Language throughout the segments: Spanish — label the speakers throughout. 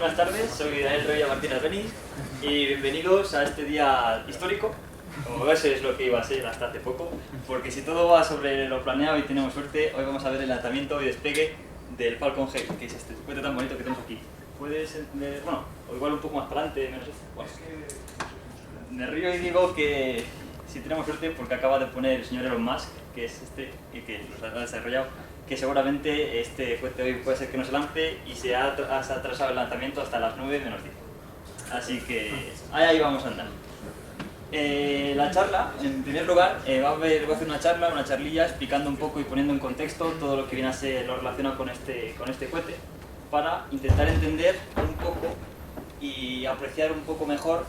Speaker 1: Buenas tardes, soy Daniel Revilla Martínez Beni y bienvenidos a este día histórico, como ves es lo que iba a ser hasta hace poco, porque si todo va sobre lo planeado y tenemos suerte, hoy vamos a ver el lanzamiento y despegue del Falcon Heavy, que es este cohete tan bonito que tenemos aquí. Puedes entender, bueno, o igual un poco más para adelante, menos esto. Bueno, me río y digo que si tenemos suerte porque acaba de poner el señor Elon Musk, que es este y que los ha desarrollado, que seguramente este cohete hoy puede ser que no se lance y se ha atrasado el lanzamiento hasta las 9 menos 10. Así que ahí vamos a andar. La charla, en primer lugar, voy a hacer una charlilla explicando un poco y poniendo en contexto todo lo que viene a ser lo relacionado con este cohete, para intentar entender un poco y apreciar un poco mejor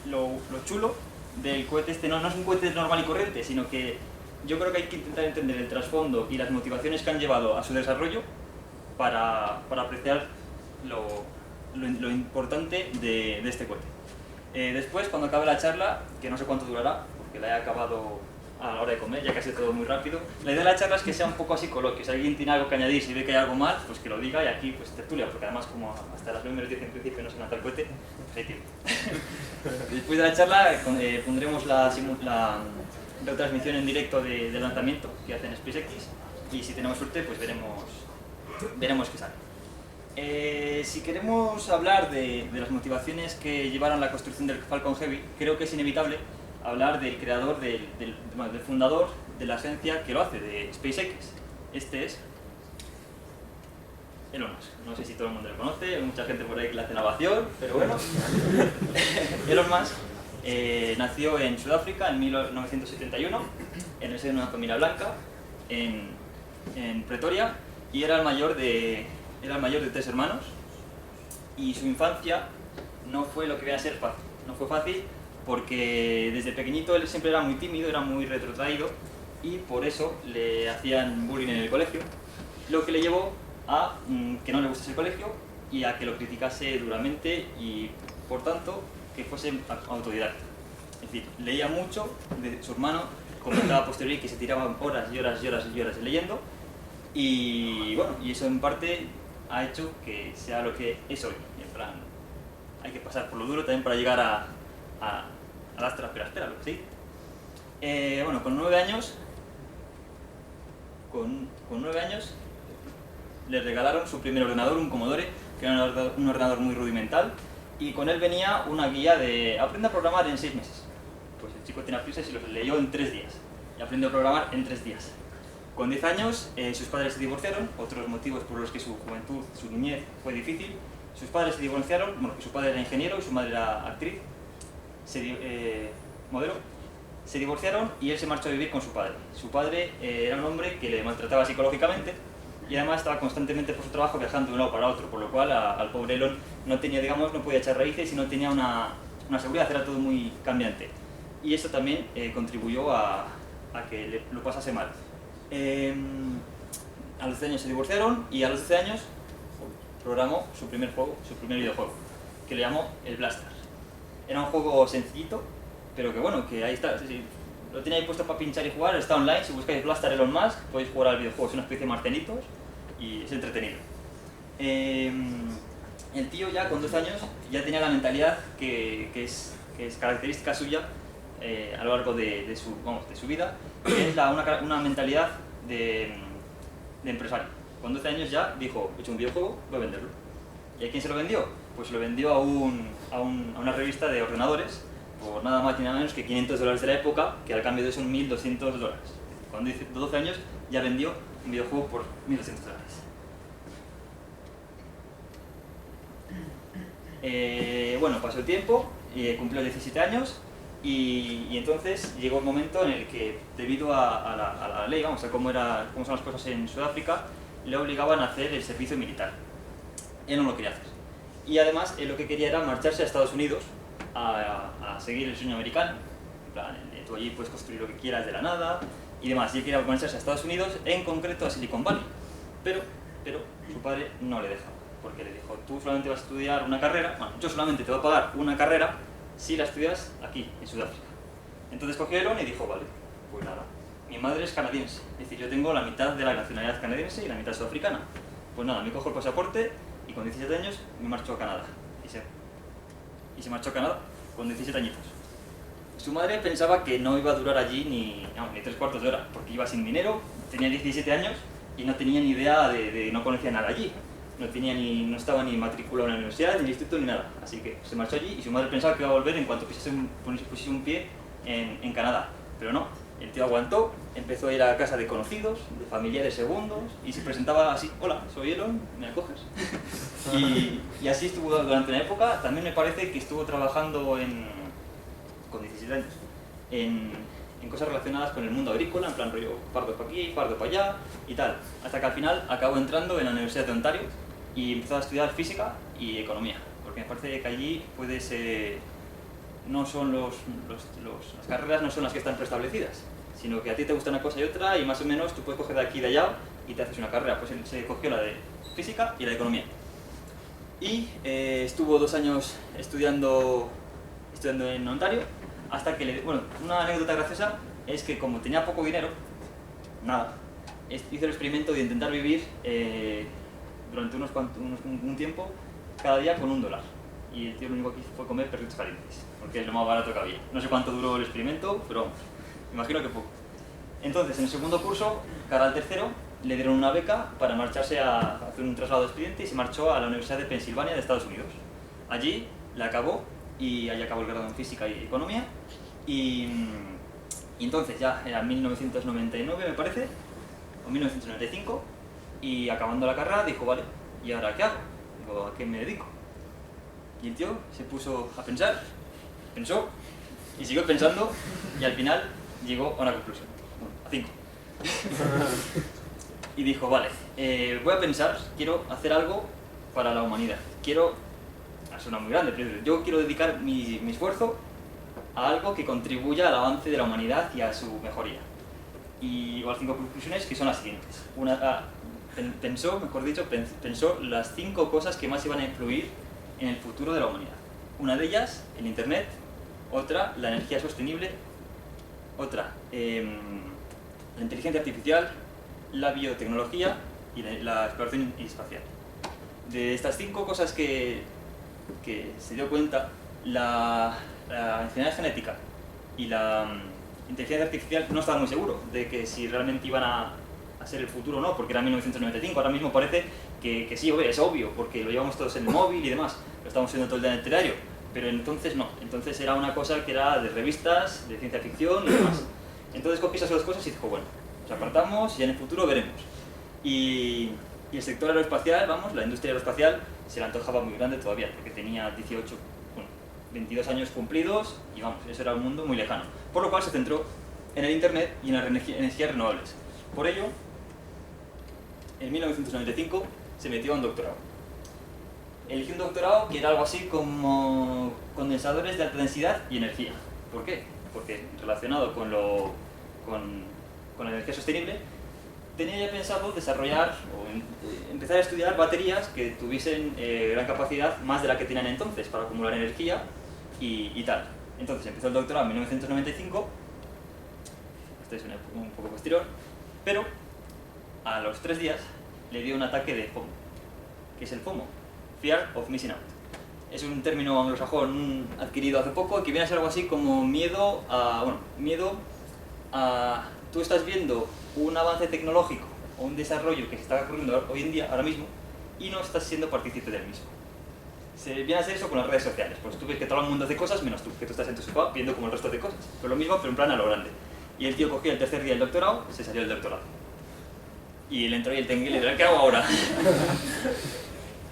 Speaker 1: lo chulo del cohete este. No es un cohete normal y corriente, sino que yo creo que hay que intentar entender el trasfondo y las motivaciones que han llevado a su desarrollo para apreciar lo importante de este cohete. Después, cuando acabe la charla, que no sé cuánto durará, porque la he acabado a la hora de comer, ya que ha sido todo muy rápido, la idea de la charla es que sea un poco así coloquio. Si alguien tiene algo que añadir, si ve que hay algo mal, pues que lo diga y aquí pues tertulia, porque además como hasta las 9 menos 10 en principio no se lanza el cohete, pues hay tiempo. Después de la charla pondremos la retransmisión en directo del lanzamiento que hacen SpaceX y si tenemos suerte pues veremos qué sale. Si queremos hablar de las motivaciones que llevaron a la construcción del Falcon Heavy, creo que es inevitable hablar del creador, del fundador de la agencia que lo hace, de SpaceX. Este es Elon Musk. No sé si todo el mundo lo conoce, hay mucha gente por ahí que le hace la ovación, pero bueno. Elon Musk nació en Sudáfrica en 1971, en el seno de una familia blanca, en Pretoria, y era el mayor de 3 hermanos, y su infancia no fue lo que viene a ser fácil. No fue fácil porque desde pequeñito él siempre era muy tímido, era muy retrotraído, y por eso le hacían bullying en el colegio, lo que le llevó a que no le gustase el colegio y a que lo criticase duramente y, por tanto, que fuese autodidacta. Es decir, leía mucho de su hermano, comentaba a posteriori que se tiraban horas y horas y horas y horas leyendo, y bueno, y eso en parte ha hecho que sea lo que es hoy. En plan, hay que pasar por lo duro también para llegar a la espera, lo que sí. Bueno, con 9 años le regalaron su primer ordenador, un Commodore, que era un ordenador muy rudimental, y con él venía una guía de aprende a programar en 6 meses. Pues el chico tenía prisa y se los leyó en 3 días, y aprendió a programar en 3 días. Con 10 años sus padres se divorciaron, otros motivos por los que su juventud, su niñez fue difícil. Sus padres se divorciaron, bueno, su padre era ingeniero y su madre era actriz, modelo. Se divorciaron y él se marchó a vivir con su padre. Su padre era un hombre que le maltrataba psicológicamente y además estaba constantemente por su trabajo viajando de un lado para otro, por lo cual al pobre Elon no tenía, digamos, no podía echar raíces y no tenía una seguridad, era todo muy cambiante. Y eso también contribuyó a que lo pasase mal. A los 12 años se divorciaron y a los 12 años programó su primer videojuego, que le llamó el Blaster. Era un juego sencillito, pero que bueno, que ahí está, sí, lo tenía ahí puesto para pinchar y jugar, está online, si buscáis Blaster Elon Musk podéis jugar al videojuego, es una especie de martelitos y es entretenido. El tío ya con 12 años ya tenía la mentalidad que es característica suya a lo largo de su vida, que es una mentalidad de empresario. Con 12 años ya dijo, he hecho un videojuego, voy a venderlo. ¿Y a quién se lo vendió? Pues se lo vendió a una revista de ordenadores por nada más y nada menos que $500 de la época, que al cambio de eso son $1.200. Cuando dice 12 años ya vendió un videojuego por $1.200. Bueno, pasó el tiempo, cumplió 17 años y entonces llegó un momento en el que, debido a la ley, vamos a cómo son las cosas en Sudáfrica, le obligaban a hacer el servicio militar. Él no lo quería hacer. Y además, él lo que quería era marcharse a Estados Unidos a seguir el sueño americano. En plan, tú allí puedes construir lo que quieras de la nada y demás. Y él quería marcharse a Estados Unidos, en concreto a Silicon Valley. Pero su padre no le dejaba, porque le dijo, tú solamente vas a estudiar una carrera, bueno, yo solamente te voy a pagar una carrera si la estudias aquí, en Sudáfrica. Entonces cogió Elon y dijo, vale, pues nada, mi madre es canadiense, es decir, yo tengo la mitad de la nacionalidad canadiense y la mitad sudafricana. Pues nada, me cojo el pasaporte y con 17 años me marchó a Canadá. Y se marchó a Canadá con 17 añitos. Su madre pensaba que no iba a durar allí ni 3/4 de hora, porque iba sin dinero, tenía 17 años y no tenía ni idea no conocía nada allí. No estaba ni matriculado en la universidad, ni en el instituto, ni nada. Así que se marchó allí y su madre pensaba que iba a volver en cuanto pusiese un pie en Canadá. Pero no, el tío aguantó, empezó a ir a casa de conocidos, de familiares segundos, y se presentaba así: hola, soy Elon, ¿me acoges? y así estuvo durante una época. También me parece que estuvo trabajando con 17 años en cosas relacionadas con el mundo agrícola, en plan rollo fardo para aquí, fardo para allá y tal, hasta que al final acabó entrando en la Universidad de Ontario y empezó a estudiar física y economía, porque me parece que allí no son las carreras no son las que están preestablecidas, sino que a ti te gusta una cosa y otra y más o menos tú puedes coger de aquí y de allá y te haces una carrera. Pues él se cogió la de física y la de economía y estuvo 2 años estudiando en Ontario, hasta que una anécdota graciosa es que, como tenía poco dinero, hizo el experimento de intentar vivir durante un tiempo cada día con $1. Y el tío lo único que hizo fue comer perritos calientes, porque es lo más barato que había. No sé cuánto duró el experimento, pero vamos, me imagino que poco. Entonces, en el segundo curso, cara al tercero, le dieron una beca para marcharse a hacer un traslado de estudiante y se marchó a la Universidad de Pensilvania de Estados Unidos. Allí la acabó y allí acabó el grado en física y economía. Y entonces ya era 1999, me parece, o 1995, y acabando la carrera dijo: vale, ¿y ahora qué hago? Digo, ¿a qué me dedico? Y el tío se puso a pensar, pensó y siguió pensando y al final llegó a una conclusión, a 5. Y dijo: vale, voy a pensar, quiero hacer algo para la humanidad. Suena muy grande, pero yo quiero dedicar mi esfuerzo a algo que contribuya al avance de la humanidad y a su mejoría. Y igual 5 conclusiones, que son las siguientes. Pensó las 5 cosas que más iban a influir en el futuro de la humanidad. Una de ellas, el Internet; otra, la energía sostenible; otra, la inteligencia artificial; la biotecnología y la exploración espacial. De estas 5 cosas que se dio cuenta, la ingeniería genética y la inteligencia artificial no estaba muy seguro de que si realmente iban a ser el futuro o no, porque era 1995. Ahora mismo parece que sí, es obvio, porque lo llevamos todos en el móvil y demás, lo estamos viendo todo el día en el telediario, pero entonces no, entonces era una cosa que era de revistas, de ciencia ficción y demás. Entonces cogí esas 2 cosas y dijo: bueno, nos apartamos y en el futuro veremos. Y el sector aeroespacial, la industria aeroespacial se le antojaba muy grande todavía, porque tenía 22 años cumplidos y eso era un mundo muy lejano. Por lo cual se centró en el Internet y en las energías renovables. Por ello, en 1995 se metió a un doctorado. Eligió un doctorado que era algo así como condensadores de alta densidad y energía. ¿Por qué? Porque relacionado con la energía sostenible, tenía ya pensado desarrollar o empezar a estudiar baterías que tuviesen gran capacidad, más de la que tenían entonces, para acumular energía y tal. Entonces empezó el doctorado en 1995, este es un poco posterior, pero a los 3 días le dio un ataque de FOMO. ¿Qué es el FOMO? Fear of Missing Out. Es un término anglosajón adquirido hace poco que viene a ser algo así como miedo a tú estás viendo un avance tecnológico o un desarrollo que se está ocurriendo hoy en día, ahora mismo, y no estás siendo partícipe del mismo. Se viene a hacer eso con las redes sociales, pues tú ves que todo el mundo hace cosas menos tú, que tú estás en tu sofá viendo como el resto de cosas. Pero lo mismo, pero en plan a lo grande. Y el tío cogió el tercer día del doctorado, se salió del doctorado. Y él entró y el tengue le dijo: ¿qué hago ahora?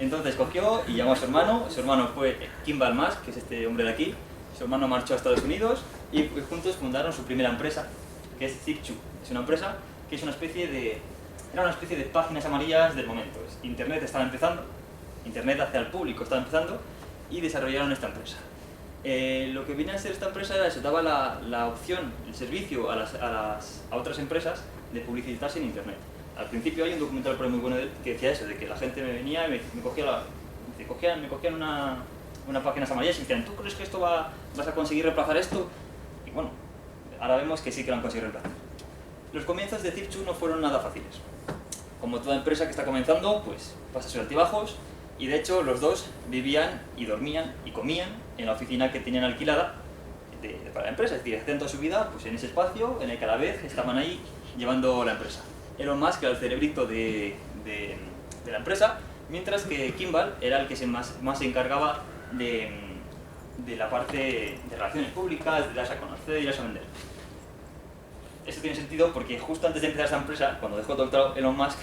Speaker 1: Entonces cogió y llamó a su hermano fue Kimball Musk, que es este hombre de aquí. Su hermano marchó a Estados Unidos y juntos fundaron su primera empresa, que es Zip2. Es una empresa que es era una especie de páginas amarillas del momento. Internet estaba empezando, Internet hacia el público estaba empezando, y desarrollaron esta empresa. Lo que viene a ser esta empresa era eso: daba la opción, el servicio a otras empresas de publicitarse en Internet. Al principio hay un documental por ahí muy bueno de él que decía eso, de que la gente me venía y me cogían una página amarillas y me decían: ¿tú crees que esto vas a conseguir reemplazar esto? Y bueno, ahora vemos que sí que lo han conseguido reemplazar. Los comienzos de Zip2 no fueron nada fáciles. Como toda empresa que está comenzando, pues pasa sus altibajos. Y de hecho los dos vivían y dormían y comían en la oficina que tenían alquilada para la empresa. Es decir, hacían toda su vida pues, en ese espacio en el que a la vez estaban ahí llevando la empresa. Elon Musk era el cerebrito de la empresa, mientras que Kimball era el que más se encargaba de la parte de relaciones públicas, de darse a conocer y darse a vender. Esto tiene sentido porque justo antes de empezar esta empresa, cuando dejó doctorado Elon Musk,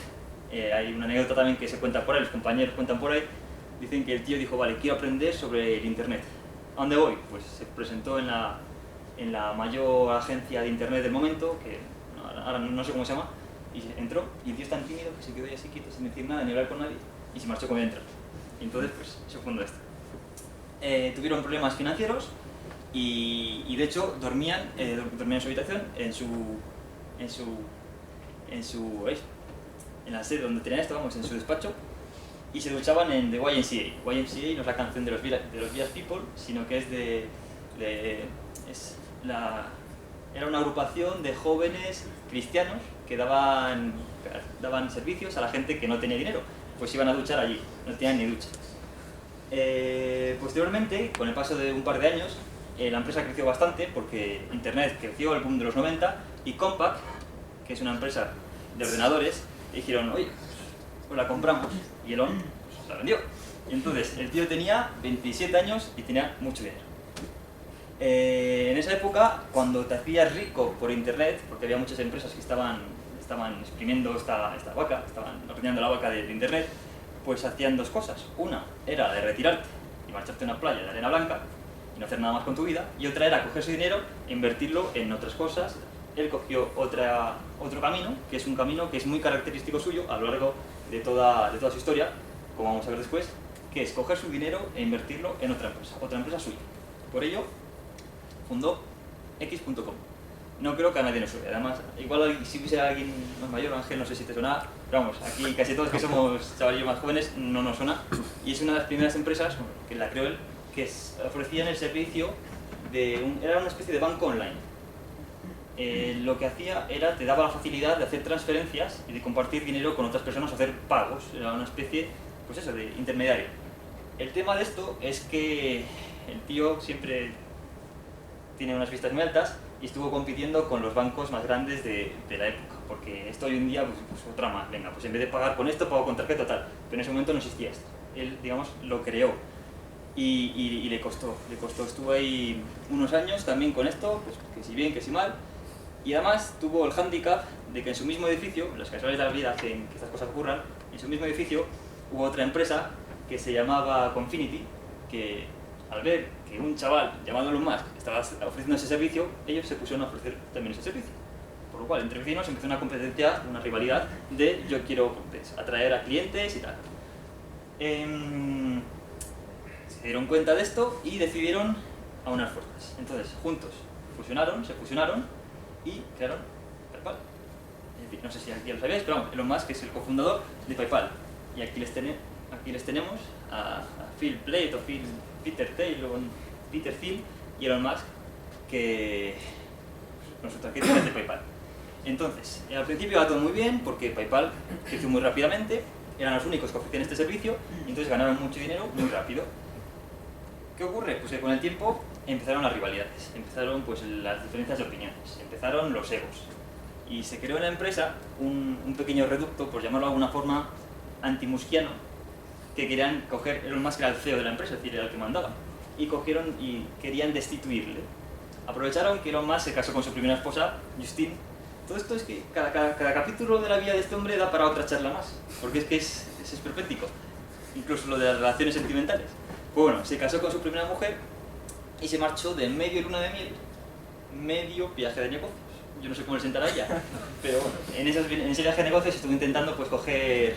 Speaker 1: hay una anécdota también que se cuenta por ahí, los compañeros cuentan por ahí, dicen que el tío dijo, vale, quiero aprender sobre el internet. ¿A dónde voy? Pues se presentó en la mayor agencia de internet del momento, que ahora no sé cómo se llama, y entró, y el tío es tan tímido que se quedó ahí así quieto, sin decir nada, ni hablar con nadie, y se marchó como entra. Y entonces, pues, se fundó esto. Tuvieron problemas financieros, y de hecho dormían en su habitación, en la sede donde tenían esto, vamos, en su despacho, y se duchaban en The YMCA. YMCA no es la canción de los Village People, sino que era una agrupación de jóvenes cristianos que daban servicios a la gente que no tenía dinero, pues iban a duchar allí, no tenían ni ducha. Posteriormente, con el paso de un par de años, la empresa creció bastante porque Internet creció al boom de los 90 y Compaq, que es una empresa de ordenadores, dijeron, oye, pues la compramos, y Elon pues, la vendió. Y entonces el tío tenía 27 años y tenía mucho dinero. En esa época, cuando te hacías rico por internet, porque había muchas empresas que estaban exprimiendo esta vaca, estaban ordeñando la vaca de internet, pues hacían dos cosas. Una era la de retirarte y marcharte a una playa de arena blanca y no hacer nada más con tu vida, y otra era coger su dinero e invertirlo en otras cosas. Él cogió otro camino, que es un camino que es muy característico suyo a lo largo de toda su historia, como vamos a ver después, que es coger su dinero e invertirlo en otra empresa suya. Por ello, fundó X.com. No creo que a nadie nos suene. Además, igual si hubiese alguien más mayor, Ángel, no sé si te suena, pero vamos, aquí casi todos que somos chavalillos más jóvenes no nos suena. Y es una de las primeras empresas, que la creó él, que ofrecían el servicio era una especie de banco online. Lo que hacía era, te daba la facilidad de hacer transferencias y de compartir dinero con otras personas o hacer pagos. Era una especie, pues eso, de intermediario. El tema de esto es que el tío siempre tiene unas vistas muy altas y estuvo compitiendo con los bancos más grandes de la época, porque esto hoy en día, pues otra más, venga, pues en vez de pagar con esto, pago con tarjeta tal, pero en ese momento no existía esto. Él, digamos, lo creó y le costó, estuvo ahí unos años también con esto, pues que si bien, que si mal, y además tuvo el hándicap de que en su mismo edificio, las casualidades de la vida hacen que estas cosas ocurran, en su mismo edificio hubo otra empresa que se llamaba Confinity, que al ver que un chaval llamado Elon Musk estaba ofreciendo ese servicio, ellos se pusieron a ofrecer también ese servicio. Por lo cual, entre vecinos empezó una competencia, una rivalidad de yo quiero pues, atraer a clientes y tal. Se dieron cuenta de esto y decidieron aunar fuerzas. Entonces, juntos se fusionaron y crearon PayPal. No sé si aquí lo sabíais, pero Elon Musk es el cofundador de PayPal. Y aquí les tenemos a Phil Plait o Peter Thiel o Peter Thiel y Elon Musk, que nosotros aquí tenemos de PayPal. Entonces, al principio iba todo muy bien porque PayPal creció muy rápidamente, eran los únicos que ofrecían este servicio y entonces ganaban mucho dinero muy rápido. ¿Qué ocurre? Pues que con el tiempo empezaron las rivalidades, empezaron pues, las diferencias de opiniones, empezaron los egos. Y se creó en la empresa un pequeño reducto, por llamarlo de alguna forma, antimuskiano, que querían coger, Elon Musk era el CEO de la empresa, es decir, era el que mandaba, y cogieron y querían destituirle. Aprovecharon que Elon Musk se casó con su primera esposa, Justine. Todo esto es que cada capítulo de la vida de este hombre da para otra charla más, porque es que es perpético, incluso lo de las relaciones sentimentales. Pues bueno, se casó con su primera mujer y se marchó de medio luna de miel, medio viaje de negocios. Yo no sé cómo le sentará a ella, pero bueno, en ese viaje de negocios estuvo intentando pues coger,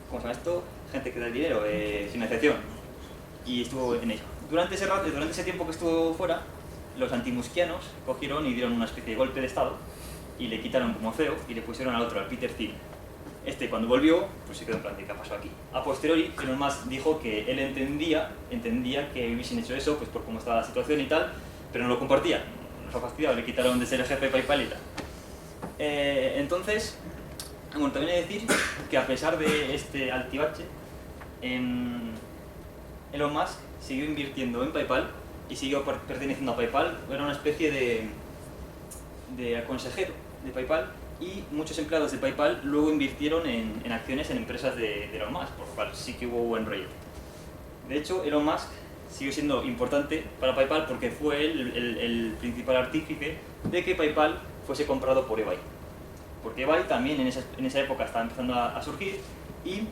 Speaker 1: ¿cómo se llama esto? Gente que da dinero, financiación, y estuvo en ello. Durante ese tiempo que estuvo fuera, los antimuskianos cogieron y dieron una especie de golpe de estado y le quitaron como CEO y le pusieron al otro, al Peter Thiel. Cuando volvió, pues se quedó en plan de ¿qué pasó aquí? A posteriori, Elon Musk dijo que él entendía que hubiesen hecho eso pues por cómo estaba la situación y tal, pero no lo compartía, nos ha fastidiado, le quitaron de ser el jefe de PayPal y tal. Entonces, bueno, también hay que decir que a pesar de este altibache, Elon Musk siguió invirtiendo en PayPal y siguió perteneciendo a PayPal. Era una especie de consejero de PayPal, y muchos empleados de PayPal luego invirtieron en acciones en empresas de Elon Musk, por lo cual sí que hubo buen rollo. De hecho, Elon Musk siguió siendo importante para PayPal porque fue el principal artífice de que PayPal fuese comprado por eBay. Porque eBay también en esa época estaba empezando a surgir, y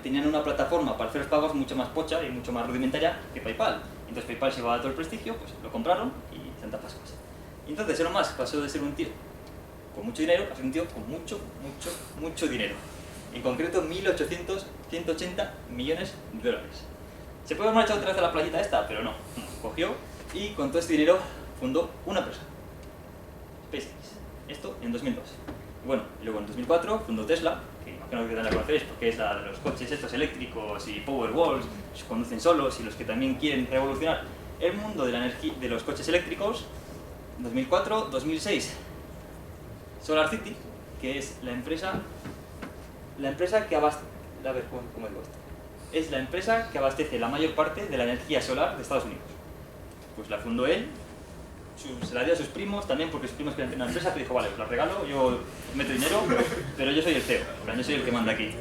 Speaker 1: tenían una plataforma para hacer los pagos mucho más pocha y mucho más rudimentaria que PayPal. Entonces PayPal se llevaba todo el prestigio, pues lo compraron y tantas cosas. Y entonces Elon Musk pasó de ser un tío con mucho dinero a ser un tío con mucho dinero. En concreto 180 millones de dólares. Se puede haber marchado otra vez a la playita esta, pero no. Cogió y con todo este dinero fundó una empresa, SpaceX. Esto en 2002. Bueno, y luego en 2004 fundó Tesla, que imagino que la conoceréis porque es la de los coches estos eléctricos y Powerwalls, se conducen solos, y los que también quieren revolucionar el mundo de la energía, de los coches eléctricos. 2004-2006, SolarCity, que es la empresa que abastece, a ver, ¿cómo digo esto? Es la empresa que abastece la mayor parte de la energía solar de Estados Unidos. Pues la fundó él, se la dio a sus primos también, porque sus primos querían tener una empresa, que dijo, vale, os la regalo, yo meto dinero, pero yo soy el CEO, yo soy el que manda aquí.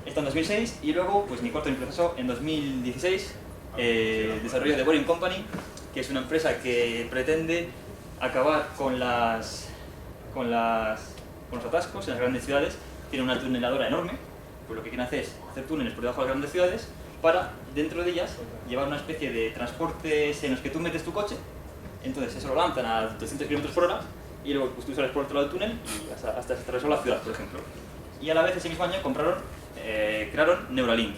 Speaker 1: Esto en 2006, y luego, pues mi cuarto empresa en 2016, desarrollo de Boring Company, que es una empresa que pretende acabar con los atascos en las grandes ciudades. Tiene una tuneladora enorme, pues lo que quieren hacer es hacer túneles por debajo de las grandes ciudades para, dentro de ellas, llevar una especie de transportes en los que tú metes tu coche. Entonces eso lo lanzan a 200 km por hora, y luego pues, tú sales por otro lado del túnel y hasta atravesar la ciudad, por ejemplo. Y a la vez ese mismo año crearon Neuralink,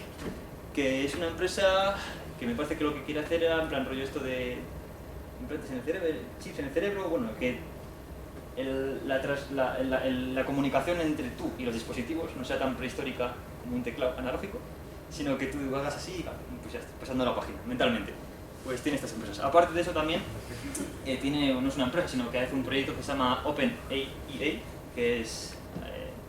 Speaker 1: que es una empresa que me parece que lo que quiere hacer era en plan rollo esto de implantes en el cerebro, chips en el cerebro, bueno, que la comunicación entre tú y los dispositivos no sea tan prehistórica como un teclado analógico, sino que tú hagas así y pues ya está, pasando la página mentalmente. Pues tiene estas empresas. Aparte de eso también, no es una empresa, sino que hace un proyecto que se llama OpenAI, que es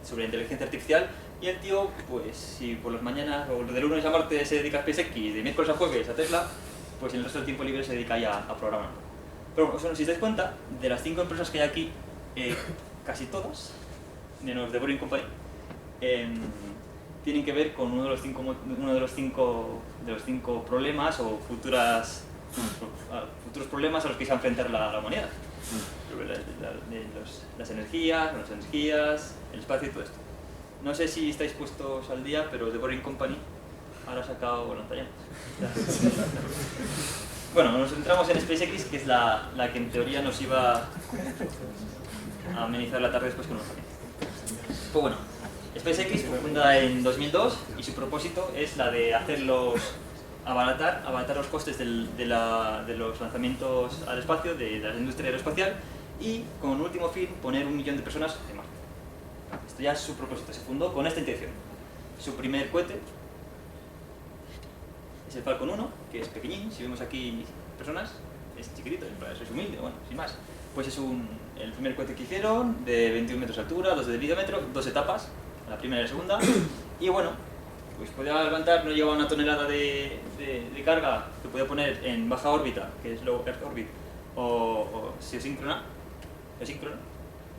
Speaker 1: sobre inteligencia artificial, y el tío, pues si por las mañanas o del lunes a martes se dedica a SpaceX y de miércoles a jueves a Tesla, pues en el resto del tiempo libre se dedica ya a programar. Pero bueno, si os dais cuenta, de las 5 empresas que hay aquí, casi todas, menos de Boring Company, tienen que ver con uno de los cinco problemas o futuros problemas a los que se va a enfrentar la humanidad. Las energías, el espacio y todo esto. No sé si estáis puestos al día, pero The Boring Company ahora ha sacado lanzallamas. Bueno, nos centramos en SpaceX, que es la que en teoría nos iba a amenizar la tarde después con un jaque. Pues bueno, SpaceX fue fundada en 2002 y su propósito es la de abaratar los costes de los lanzamientos al espacio, de la industria aeroespacial, y con último fin poner 1 millón de personas en Marte. Esto ya es su propósito, se fundó con esta intención. Su primer cohete es el Falcon 1, que es pequeñín. Si vemos aquí personas, es chiquitito, es humilde, bueno, sin más. Pues es el primer cohete que hicieron, de 21 metros de altura, 2 de diámetro, 2 etapas, la primera y la segunda. Y bueno, pues podía levantar, no llevaba una tonelada de carga que podía poner en baja órbita, que es Low Earth Orbit, o geosíncrona,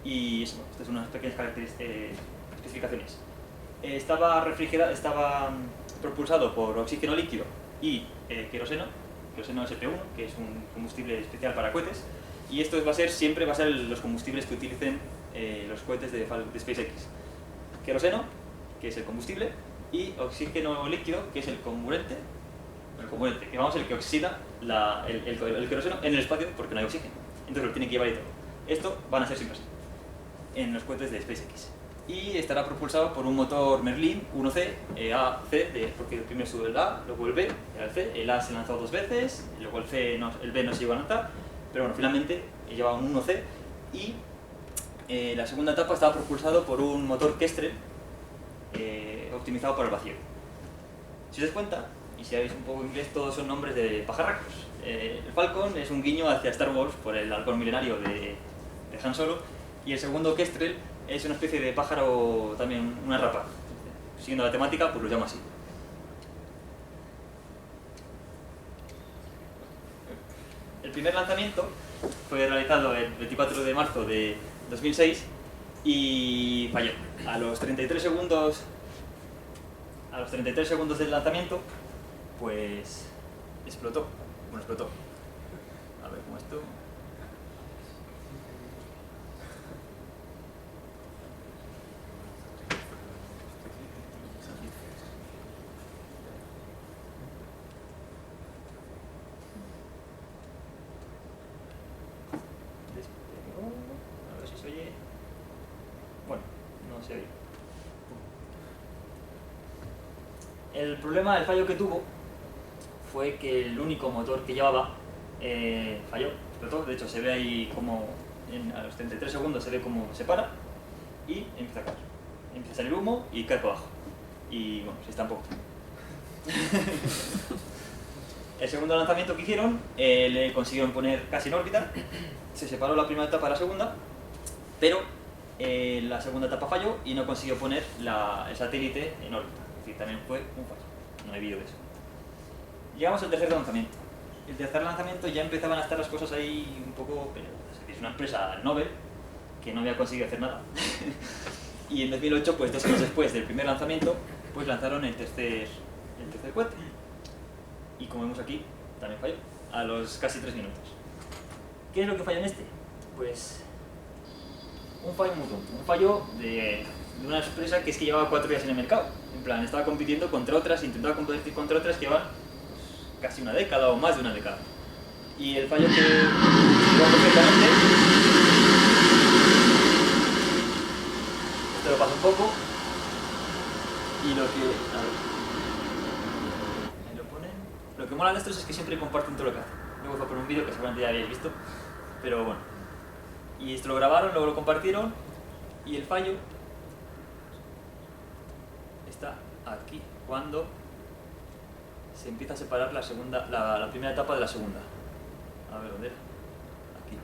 Speaker 1: y eso, estas son unas pequeñas especificaciones. Estaba propulsado por oxígeno líquido y queroseno SP1, que es un combustible especial para cohetes, y esto siempre va a ser los combustibles que utilicen los cohetes de SpaceX. Queroseno, que es el combustible, y oxígeno líquido, que es el comburente, el que oxida el queroseno en el espacio porque no hay oxígeno, entonces lo tiene que llevar y todo. Esto van a ser siempre así en los cohetes de SpaceX. Y estará propulsado por un motor Merlin 1C, A, C, porque primero sube el A, luego el B, el C. El A se lanzó 2 veces, luego el B no se llegó a lanzar, pero bueno, finalmente lleva un 1C, y la segunda etapa estaba propulsado por un motor Kestrel optimizado para el vacío. Si os dais cuenta, y si habéis un poco inglés, todos son nombres de pajarracos. El Falcon es un guiño hacia Star Wars por el halcón milenario de Han Solo, y el segundo Kestrel es una especie de pájaro, también una rapa. Siguiendo la temática, pues lo llamo así. El primer lanzamiento fue realizado el 24 de marzo de 2006 y falló. A los 33 segundos del lanzamiento, pues explotó. Bueno, explotó. A ver cómo esto. A ver si se oye. Bueno, no se oye. El problema, el fallo que tuvo fue que el único motor que llevaba falló, explotó. De hecho, se ve ahí como a los 33 segundos se ve como se para y empieza a caer. Empieza a salir humo y cae para abajo. Y bueno, se estampó. El segundo lanzamiento que hicieron le consiguieron poner casi en órbita. Se separó la primera etapa de la segunda, pero la segunda etapa falló y no consiguió poner el satélite en órbita. Es decir, también fue un fallo. No hay vídeo de eso. Llegamos al tercer lanzamiento. El tercer lanzamiento ya empezaban a estar las cosas ahí un poco peleadas. Es decir, es una empresa Nobel que no había conseguido hacer nada. Y en 2008, pues 2 años después del primer lanzamiento, pues lanzaron el tercer cohete. Y como vemos aquí, también falló, a los casi 3 minutos. ¿Qué es lo que falló en este? Pues un fallo muy tonto, un fallo de una empresa que es que llevaba 4 días en el mercado. En plan, estaba compitiendo contra otras, intentaba competir contra otras que llevan pues, casi una década o más de una década. Y el fallo que llegó perfectamente, esto lo paso un poco, y lo que... A ver, ahí lo ponen. Lo que mola de estos es que siempre comparten todo lo que hacen. Luego fue por un vídeo que seguramente ya habéis visto, pero bueno. Y esto lo grabaron, luego lo compartieron, y el fallo está aquí, cuando se empieza a separar la primera etapa de la segunda. A ver, ¿dónde era? Aquí.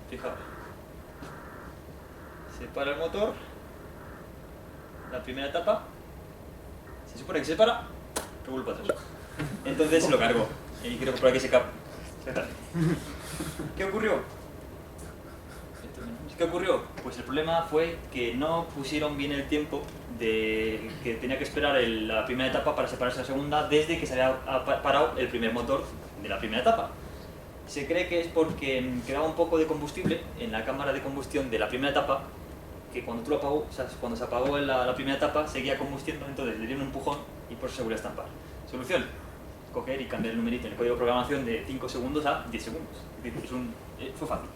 Speaker 1: Fijaos. Se para el motor, la primera etapa, se supone que se para, pero vuelve para atrás. Entonces se lo cargó. Y creo que por aquí se cae. ¿Qué ocurrió? ¿Qué ocurrió? Pues el problema fue que no pusieron bien el tiempo de que tenía que esperar la primera etapa para separarse la segunda desde que se había parado el primer motor de la primera etapa. Se cree que es porque quedaba un poco de combustible en la cámara de combustión de la primera etapa, que cuando tú lo apagó, o sea, cuando se apagó la primera etapa seguía combustiendo, entonces le dieron un empujón y por eso se volvió a estampar. Solución: coger y cambiar el numerito en el código de programación de 5 segundos a 10 segundos. Es decir, fue fácil.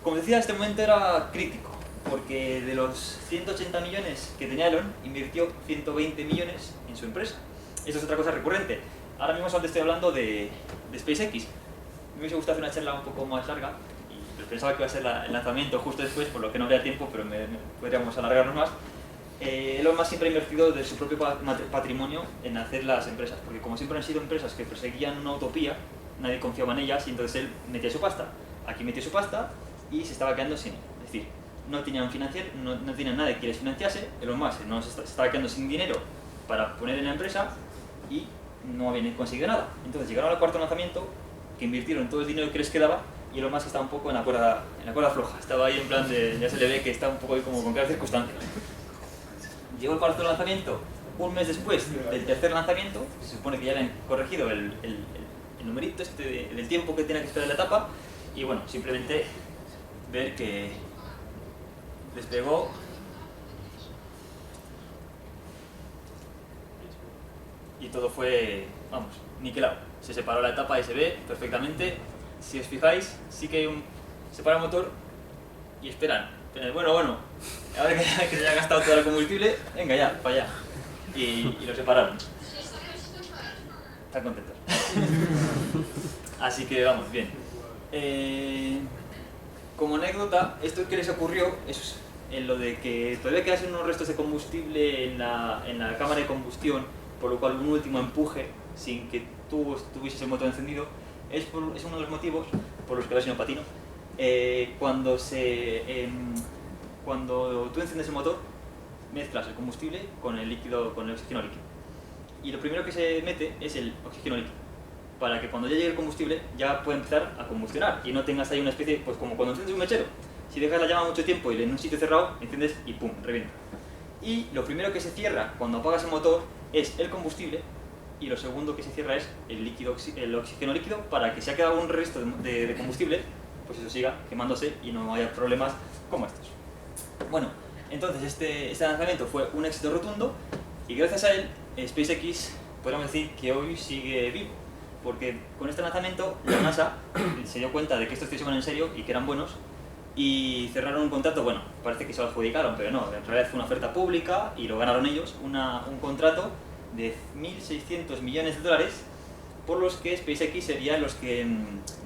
Speaker 1: Como decía, este momento era crítico, porque de los 180 millones que tenía Elon, invirtió 120 millones en su empresa. Esto es otra cosa recurrente. Ahora mismo solamente estoy hablando de SpaceX. Me hubiese gustado hacer una charla un poco más larga, y pensaba que iba a ser el lanzamiento justo después, por lo que no habría tiempo, pero podríamos alargarnos más. Elon Musk siempre ha invertido de su propio patrimonio en hacer las empresas, porque como siempre han sido empresas que perseguían una utopía, nadie confiaba en ellas y entonces él metía su pasta. Aquí metió su pasta y se estaba quedando sin. Es decir, no tenían no tenían nadie que les financiase. Elon Musk se estaba quedando sin dinero para poner en la empresa y no habían conseguido nada. Entonces llegaron al cuarto lanzamiento, que invirtieron todo el dinero que les quedaba, y Elon Musk estaba un poco en la cuerda floja. Estaba ahí en plan de, ya se le ve que está un poco ahí como con cada circunstancia. Llegó el cuarto lanzamiento un mes después del tercer lanzamiento. Se supone que ya habían corregido el numerito del tiempo que tenía que esperar la etapa, y bueno, simplemente ver que despegó y todo fue, vamos, niquelado. Se separó la etapa y se ve perfectamente. Si os fijáis, sí que se para el motor y esperan. Bueno, ahora que se haya gastado todo el combustible, venga ya, para allá. Y lo separaron. Están contentos. Así que vamos, bien. Como anécdota, esto que les ocurrió es en lo de que todavía quedasen unos restos de combustible en la cámara de combustión, por lo cual un último empuje sin que tú tuvieses el motor encendido es uno de los motivos por los que, a ver si no patino, cuando tú enciendes el motor, mezclas el combustible con el oxígeno líquido, y lo primero que se mete es el oxígeno líquido. para que cuando ya llegue el combustible ya pueda empezar a combustionar y no tengas ahí una especie, pues como cuando enciendes un mechero. Si dejas la llama mucho tiempo y en un sitio cerrado, enciendes y pum, revienta. Y lo primero que se cierra cuando apagas el motor es el combustible, y lo segundo que se cierra es el oxígeno líquido, para que si ha quedado un resto de combustible, pues eso siga quemándose y no haya problemas como estos. Bueno, entonces este lanzamiento fue un éxito rotundo y gracias a él SpaceX podríamos decir que hoy sigue vivo, porque con este lanzamiento la NASA se dio cuenta de que estos tíos iban en serio y que eran buenos y cerraron un contrato. Bueno, parece que se lo adjudicaron, pero no, en realidad fue una oferta pública y lo ganaron ellos, un contrato de 1.600 millones de dólares, por los que SpaceX serían los que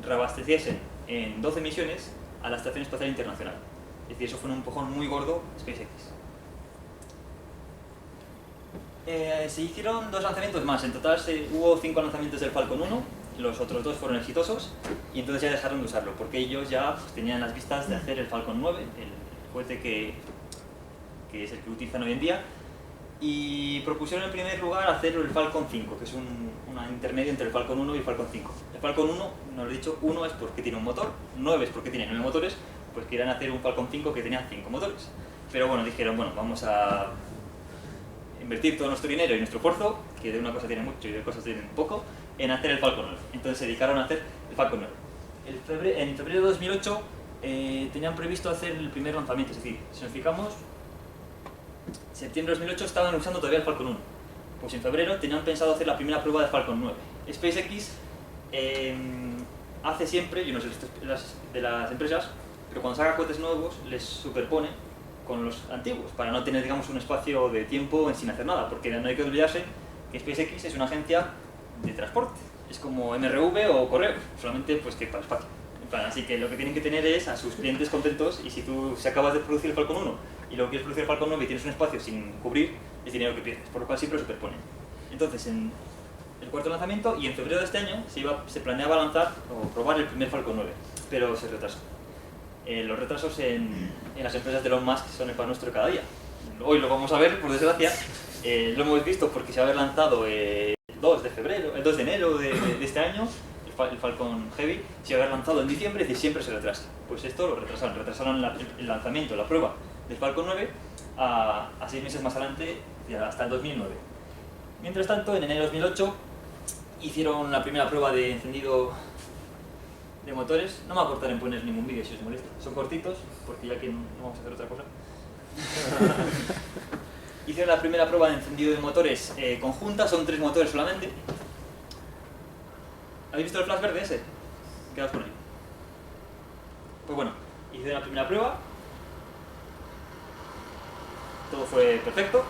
Speaker 1: reabasteciesen en 12 misiones a la Estación Espacial Internacional. Es decir, eso fue un empujón muy gordo SpaceX. Se hicieron 2 lanzamientos más, en total hubo 5 lanzamientos del Falcon 1, los otros 2 fueron exitosos y entonces ya dejaron de usarlo, porque ellos ya pues, tenían las vistas de hacer el Falcon 9, el cohete que es el que utilizan hoy en día, y propusieron en primer lugar hacer el Falcon 5, que es un intermedio entre el Falcon 1 y el Falcon 5. El Falcon 1, no lo he dicho, 1 es porque tiene un motor, 9 es porque tiene 9 motores, pues querían hacer un Falcon 5 que tenía 5 motores. Pero bueno, dijeron, bueno, vamos a invertir todo nuestro dinero y nuestro esfuerzo, que de una cosa tienen mucho y de cosas tienen poco, en hacer el Falcon 9. Entonces se dedicaron a hacer el Falcon 9. En febrero de 2008 tenían previsto hacer el primer lanzamiento, es decir, si nos fijamos, septiembre de 2008 estaban usando todavía el Falcon 1. Pues en febrero tenían pensado hacer la primera prueba de Falcon 9. SpaceX hace siempre, yo no sé de las empresas, pero cuando saca cohetes nuevos les superpone con los antiguos, para no tener, digamos, un espacio de tiempo sin hacer nada, porque no hay que olvidarse que SpaceX es una agencia de transporte, es como MRV o Correo, solamente pues que para espacio. Así que lo que tienen que tener es a sus clientes contentos, y si tú se acabas de producir el Falcon 1 y luego quieres producir el Falcon 9 y tienes un espacio sin cubrir, es dinero que pierdes, por lo cual siempre lo superponen. Entonces, en el cuarto lanzamiento y en febrero de este año se planeaba lanzar o probar el primer Falcon 9, pero se retrasó. Los retrasos en las empresas de Elon Musk son el pan nuestro cada día. Hoy lo vamos a ver, por desgracia, lo hemos visto porque se va a haber lanzado el 2 de enero de este año, el Falcon Heavy, se va a haber lanzado en diciembre, es decir, siempre se retrasa. Pues esto lo retrasaron el lanzamiento, la prueba del Falcon 9 a 6 meses más adelante, hasta el 2009. Mientras tanto, en enero de 2008 hicieron la primera prueba de encendido de motores. No me voy a cortar en poner ningún vídeo si os molesta. Son cortitos, porque ya que no vamos a hacer otra cosa. Hicieron la primera prueba de encendido de motores conjunta, son 3 motores solamente. ¿Habéis visto el flash verde ese? Quedaos con él. Pues bueno, hicieron la primera prueba. Todo fue perfecto.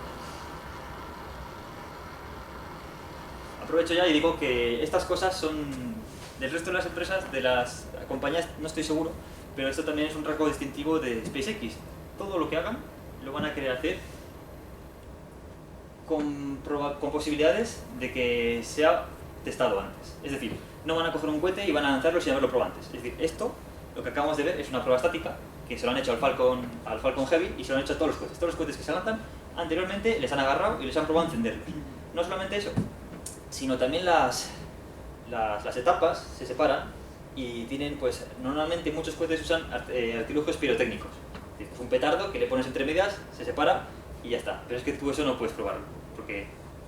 Speaker 1: Aprovecho ya y digo que estas cosas son del resto de las empresas, de las compañías, no estoy seguro, pero esto también es un rasgo distintivo de SpaceX. Todo lo que hagan lo van a querer hacer con posibilidades de que sea testado antes. Es decir, no van a coger un cohete y van a lanzarlo sin haberlo probado antes. Es decir, esto, lo que acabamos de ver, es una prueba estática que se lo han hecho al Falcon Heavy y se lo han hecho a todos los cohetes. Todos los cohetes que se lanzan anteriormente les han agarrado y les han probado a encenderlos. No solamente eso, sino también las etapas se separan y tienen, pues, normalmente muchos cohetes usan artilugios pirotécnicos. Es decir, un petardo que le pones entre medias, se separa y ya está. Pero es que tú eso no puedes probarlo, porque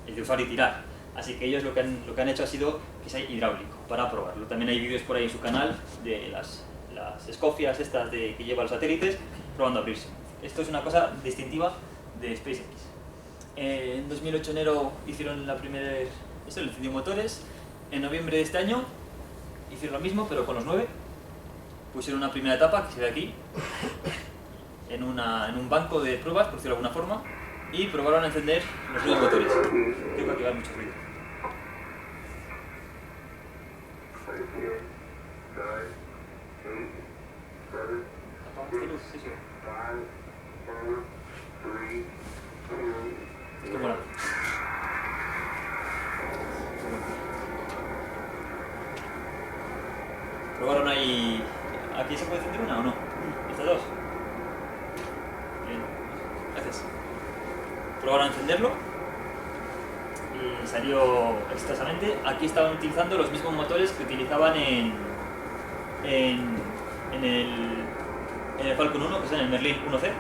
Speaker 1: es de usar y tirar. Así que ellos lo que han hecho ha sido que sea hidráulico para probarlo. También hay vídeos por ahí en su canal de las escofias estas que lleva los satélites probando a abrirse. Esto es una cosa distintiva de SpaceX. En 2008 enero hicieron el encendido motores. En noviembre de este año hicieron lo mismo, pero con los 9. Pusieron una primera etapa, que se ve aquí, en un banco de pruebas, por decirlo de alguna forma, y probaron a encender los 9 motores. Creo que aquí va mucho ruido. ¿Qué luz es eso? Es como la... ¿Probaron ahí? ¿Aquí se puede encender una o no? ¿Estas dos? Bien, gracias. Probaron a encenderlo y salió exitosamente. Aquí estaban utilizando los mismos motores que utilizaban en el Falcon 1, que es en el Merlin 1C.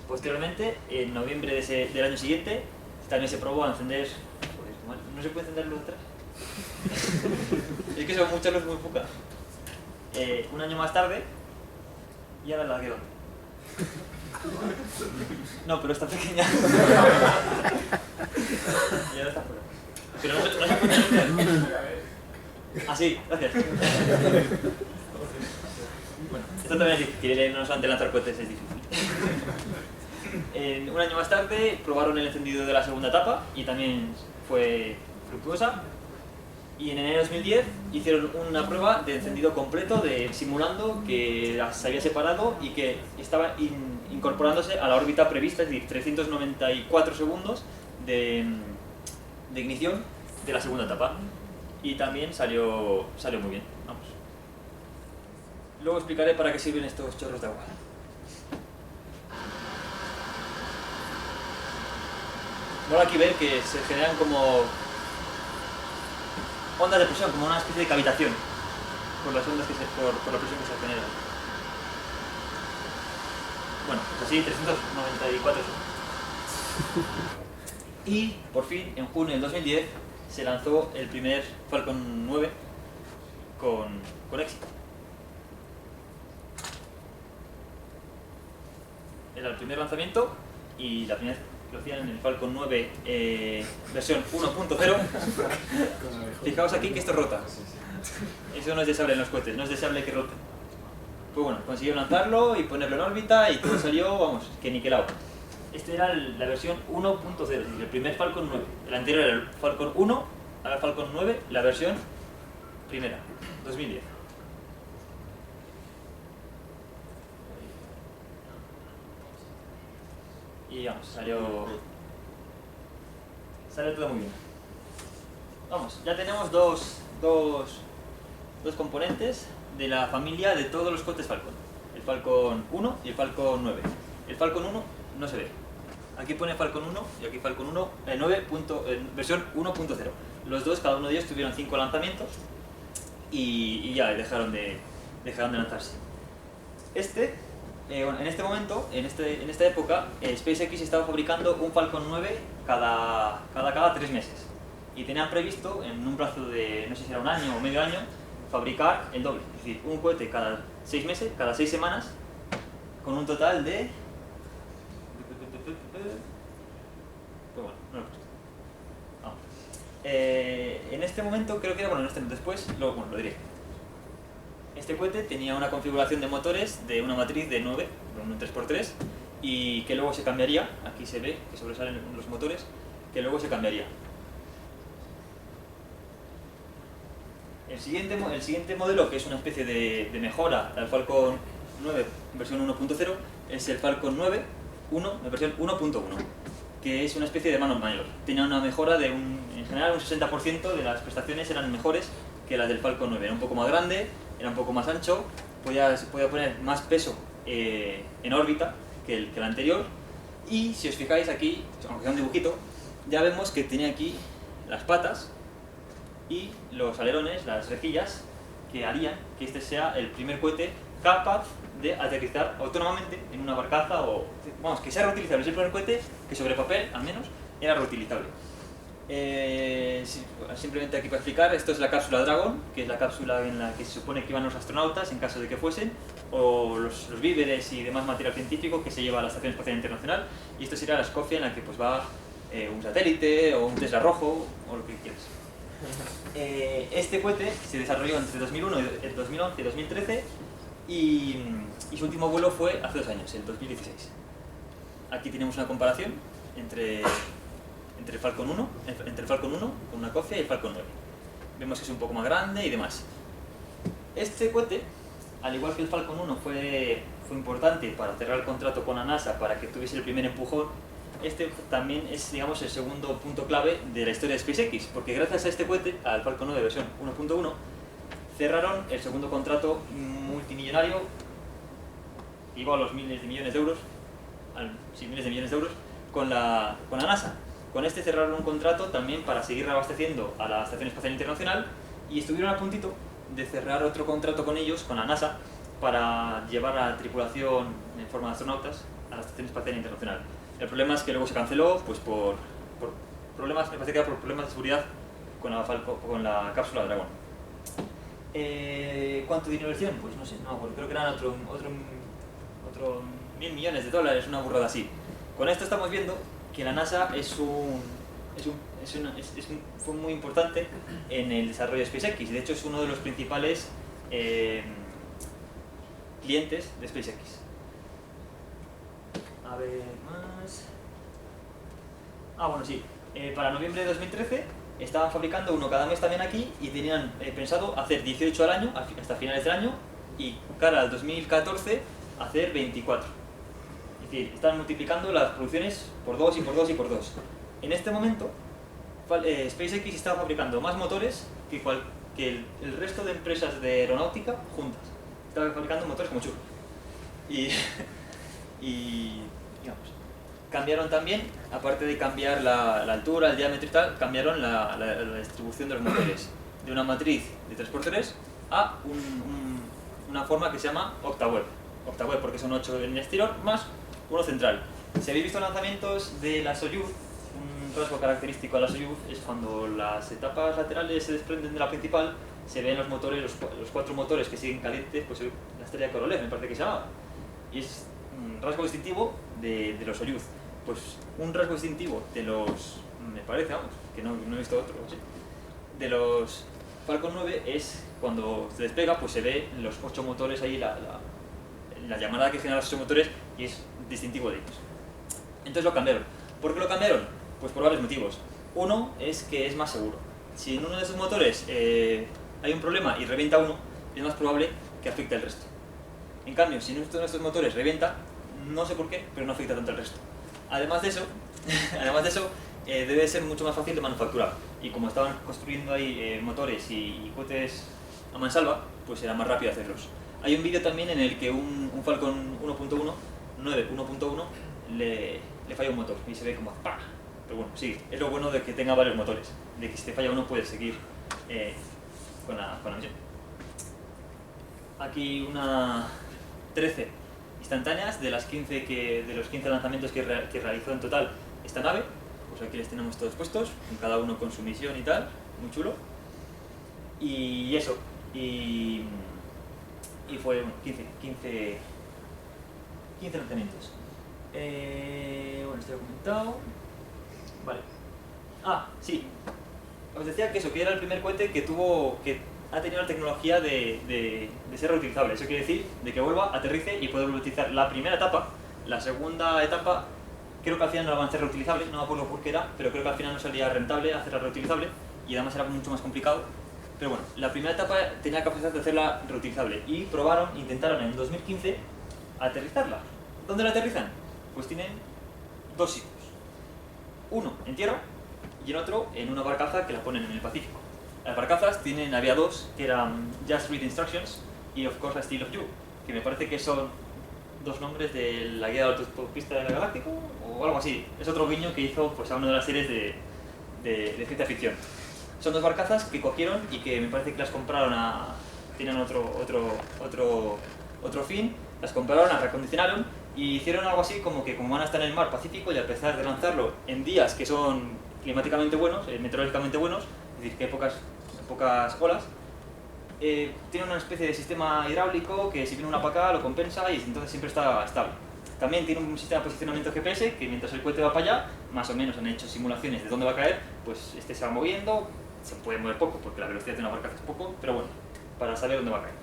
Speaker 1: Posteriormente, en noviembre del año siguiente, también se probó a encender... Joder, ¿no se puede encender luz atrás? Es que son muchas luces muy poca. Un año más tarde, y ahora la quedo. No, pero está pequeña. Y ahora está fuera. Pero no se puede encender. Ah, sí, gracias. Bueno, esto también es difícil, no solamente lanzar cohetes es difícil. Un año más tarde probaron el encendido de la segunda etapa y también fue fructuosa. Y en enero de 2010 hicieron una prueba de encendido completo, simulando que se había separado y que estaba incorporándose a la órbita prevista, es decir, 394 segundos de ignición de la segunda etapa. Y también salió muy bien. Vamos. Luego explicaré para qué sirven estos chorros de agua. Mola aquí ver que se generan como ondas de presión, como una especie de cavitación por las ondas por la presión que se genera. Bueno, pues así 394 segundos. Y por fin, en junio del 2010, se lanzó el primer Falcon 9 con éxito. Era el primer lanzamiento y la primera vez que lo hacían en el Falcon 9 versión 1.0. Fijaos aquí que esto rota. Eso no es deseable en los cohetes, no es deseable que rote. Pues bueno, consiguieron lanzarlo y ponerlo en órbita y todo salió, vamos, que niquelado. Este era la versión 1.0, es decir, el primer Falcon 9. El anterior era el Falcon 1, ahora el Falcon 9, la versión primera, 2010. Y vamos, salió todo muy bien. Vamos, ya tenemos dos componentes de la familia de todos los cohetes Falcon. El Falcon 1 y el Falcon 9. El Falcon 1 no se ve. Aquí pone Falcon 1 y aquí Falcon 1, 9. Versión 1.0. Los dos, cada uno de ellos tuvieron 5 lanzamientos y ya dejaron de lanzarse. Bueno, en este momento, en esta época, SpaceX estaba fabricando un Falcon 9 cada 3 meses. Y tenían previsto, en un plazo de, no sé si era un año o medio año, fabricar el doble. Es decir, un cohete cada 6 meses, cada 6 semanas, con un total de... Pues bueno, no lo he puesto. No. En este momento, creo que era, después, lo diré. Este cohete tenía una configuración de motores de una matriz de 9, un 3x3, y que luego se cambiaría. Aquí se ve que sobresalen los motores, que luego se cambiaría. El siguiente modelo, que es una especie de mejora al Falcon 9 versión 1.0, es el Falcon 9 versión 1.1, que es una especie de hermano mayor. Tenía una mejora en general un 60% de las prestaciones eran mejores que las del Falcon 9. Era un poco más grande, era un poco más ancho, se podía poner más peso en órbita que el anterior. Y si os fijáis aquí, aunque sea un dibujito, ya vemos que tenía aquí las patas y los alerones, las rejillas, que harían que este sea el primer cohete capaz de aterrizar autónomamente en una barcaza o... Vamos, que sea reutilizable. Es el primer cohete que sobre papel, al menos, era reutilizable. Simplemente aquí para explicar, esto es la cápsula Dragon, que es la cápsula en la que se supone que iban los astronautas en caso de que fuesen, o los víveres y demás material científico que se lleva a la Estación Espacial Internacional, y esto sería la escofia en la que pues va un satélite o un Tesla rojo o lo que quieras. Este cohete se desarrolló entre 2011 y 2013 y su último vuelo fue hace 2 años, en 2016. Aquí tenemos una comparación entre el Falcon 1 con una cofia y el Falcon 9. Vemos que es un poco más grande y demás. Este cohete, al igual que el Falcon 1 fue importante para cerrar el contrato con la NASA para que tuviese el primer empujón, este también es, digamos, el segundo punto clave de la historia de SpaceX, porque gracias a este cohete, al Falcon 9 versión 1.1, cerraron el segundo contrato multimillonario, igual a los miles de millones de euros, con la NASA. Con este cerraron un contrato también para seguir reabasteciendo a la Estación Espacial Internacional y estuvieron a puntito de cerrar otro contrato con ellos, con la NASA, para llevar a la tripulación en forma de astronautas a la Estación Espacial Internacional. El problema es que luego se canceló pues por problemas, me parece que era por problemas de seguridad con la cápsula Dragon. ¿Cuánto dinero inversión? Pues no sé, no, creo que eran otro 1.000 millones de dólares, una burrada así. Con esto estamos viendo que la NASA fue muy importante en el desarrollo de SpaceX. De hecho, es uno de los principales clientes de SpaceX. A ver, más... bueno, sí. Para noviembre de 2013 estaban fabricando uno cada mes también aquí y tenían pensado hacer 18 al año, hasta finales del año, y cara al 2014 hacer 24. Es decir, están multiplicando las producciones por 2 y por 2 y por 2. En este momento, SpaceX está fabricando más motores que el resto de empresas de aeronáutica juntas. Está fabricando motores como churros. Y digamos, cambiaron también, aparte de cambiar la altura, el diámetro y tal, cambiaron la distribución de los motores de una matriz de 3×3 a una forma que se llama octaweb. Octaweb porque son 8 en el exterior más uno central. Si habéis visto lanzamientos de la Soyuz, un rasgo característico de la Soyuz es cuando las etapas laterales se desprenden de la principal, se ven los motores, los 4 motores que siguen calientes, pues la estrella de Korolev me parece que se llama. Y es un rasgo distintivo de los Soyuz. Pues un rasgo distintivo de los, me parece, vamos, que no he visto otro así, de los Falcon 9 es cuando se despega, pues se ve los 8 motores ahí, la llamada que genera los 8 motores, y es distintivo de ellos. Entonces lo cambiaron. ¿Por qué lo cambiaron? Pues por varios motivos. Uno es que es más seguro. Si en uno de esos motores hay un problema y revienta uno, es más probable que afecte al resto. En cambio, si uno de estos motores revienta, no sé por qué, pero no afecta tanto al resto. Además de eso, debe ser mucho más fácil de manufacturar. Y como estaban construyendo ahí motores y cohetes a mansalva, pues era más rápido hacerlos. Hay un vídeo también en el que un Falcon 1.1 le falla un motor y se ve como ¡pah! Pero bueno, sí, es lo bueno de que tenga varios motores, de que si te falla uno puedes seguir con la misión. Aquí una 13 instantáneas de los 15 lanzamientos que realizó en total esta nave. Pues aquí les tenemos todos puestos, cada uno con su misión y tal, muy chulo. Y eso, y fue bueno, 15 lanzamientos. Bueno, esto lo he comentado. Vale. Sí. Os decía que eso, que era el primer cohete que ha tenido la tecnología de ser reutilizable. Eso quiere decir de que vuelva, aterrice y pueda utilizar la primera etapa. La segunda etapa, creo que al final no la van a hacer reutilizable, no me acuerdo por qué era, pero creo que al final no salía rentable hacerla reutilizable y además era mucho más complicado. Pero bueno, la primera etapa tenía capacidad de hacerla reutilizable y intentaron en 2015 aterrizarla. ¿Dónde la aterrizan? Pues tienen 2 sitios. Uno en tierra y en otro en una barcaza que la ponen en el Pacífico. Las barcazas había 2 que eran Just Read Instructions y Of Course I Still Love You, que me parece que son 2 nombres de la guía de autopista del Galáctico o algo así. Es otro guiño que hizo pues, a una de las series de ciencia ficción. Son 2 barcazas que cogieron y que me parece que las compraron tienen otro fin, las compraron, las reacondicionaron y hicieron algo así como que como van a estar en el mar Pacífico y a pesar de lanzarlo en días que son climáticamente buenos, meteorológicamente buenos, es decir, que hay pocas olas, tiene una especie de sistema hidráulico que si viene una para acá lo compensa y entonces siempre está estable. También tiene un sistema de posicionamiento GPS que mientras el cohete va para allá, más o menos han hecho simulaciones de dónde va a caer, pues este se va moviendo, se puede mover poco porque la velocidad de una barcaza es poco, pero bueno, para saber dónde va a caer.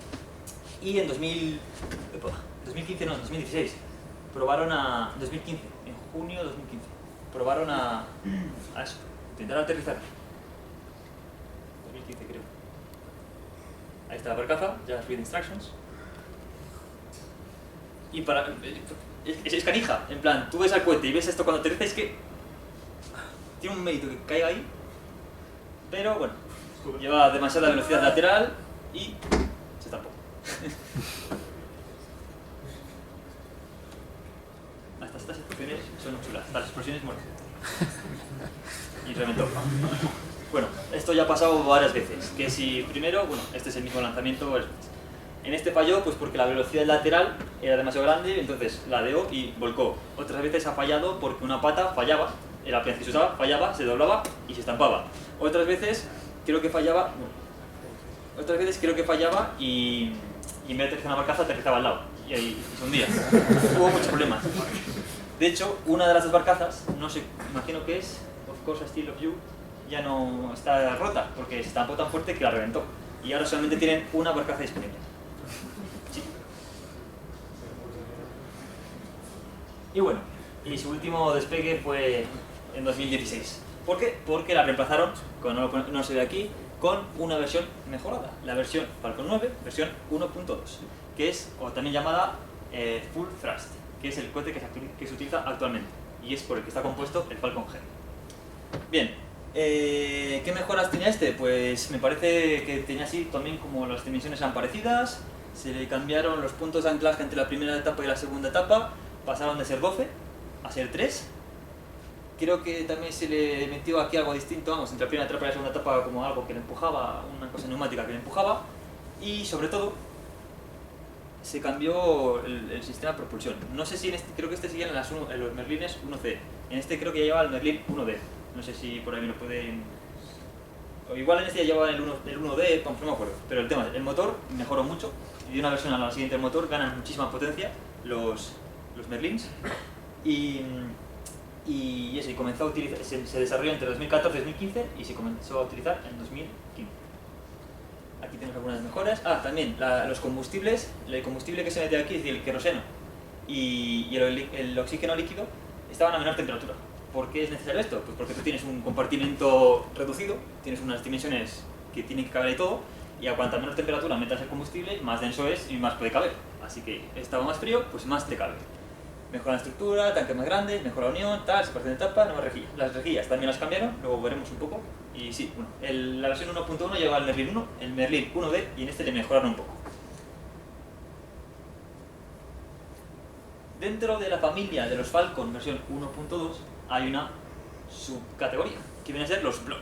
Speaker 1: Y en 2016, probaron 2015, en junio de 2015, probaron a eso, intentar aterrizar. 2015 creo. Ahí está la barcaza, Just Read Instructions. Y es canija, en plan, tú ves al cohete y ves esto cuando aterriza, es que tiene un mérito que caiga ahí, pero bueno, lleva demasiada velocidad lateral y se tapó. Estas explosiones son chulas, las explosiones, bueno, Y reventó. Bueno, esto ya ha pasado varias veces, que si primero, bueno, este es el mismo lanzamiento, en este falló pues porque la velocidad lateral era demasiado grande, entonces ladeó y volcó. Otras veces ha fallado porque una pata fallaba, la pieza que se usaba fallaba, se doblaba y se estampaba. Otras veces creo que fallaba, y en vez de aterrizar una barcaza aterrizaba al lado y ahí se hundía. Hubo muchos problemas. De hecho, una de las dos barcazas, no sé, imagino que es Of Course I Still Love You, ya no está rota porque se estampó tan fuerte que la reventó. Y ahora solamente tienen una barcaza disponible. Sí. Y bueno, y su último despegue fue en 2016. ¿Por qué? Porque la reemplazaron, como no se ve aquí, con una versión mejorada, la versión Falcon 9, versión 1.2, que es, o también llamada Full Thrust, que es el cohete que se utiliza actualmente, y es por el que está compuesto el Falcon Heavy. Bien, ¿qué mejoras tenía este? Pues me parece que tenía así también como las dimensiones eran parecidas, se le cambiaron los puntos de anclaje entre la primera etapa y la segunda etapa, pasaron de ser 12 a ser 3. Creo que también se le metió aquí algo distinto, vamos, entre la primera etapa y la segunda etapa, como algo que le empujaba, una cosa neumática que le empujaba, y sobre todo se cambió el sistema de propulsión. No sé si en este, creo que este sigue en los Merlines 1C, en este creo que ya lleva el Merlin 1D, no sé si por ahí me lo pueden... O igual en este ya lleva el 1D, no me acuerdo, pero el tema, el motor mejoró mucho, y de una versión a la siguiente el motor ganan muchísima potencia los Merlins, y eso, y comenzó a utilizar, se desarrolló entre 2014 y 2015 y se comenzó a utilizar en 2015. Aquí tenemos algunas mejoras. También los combustibles, el combustible que se mete aquí, es decir, el queroseno y el oxígeno líquido, estaban a menor temperatura. ¿Por qué es necesario esto? Pues porque tú tienes un compartimento reducido, tienes unas dimensiones que tienen que caber ahí todo, y a cuanta menor temperatura metas el combustible, más denso es y más puede caber. Así que estaba más frío, pues más te cabe. Mejora la estructura, tanques más grandes, mejora la unión, tal, separación de etapa, nuevas rejillas. Las rejillas también las cambiaron, luego veremos un poco. Y sí, bueno, la versión 1.1 lleva el Merlin 1, el Merlin 1D, y en este le mejoraron un poco. Dentro de la familia de los Falcon versión 1.2 hay una subcategoría, que viene a ser los Block.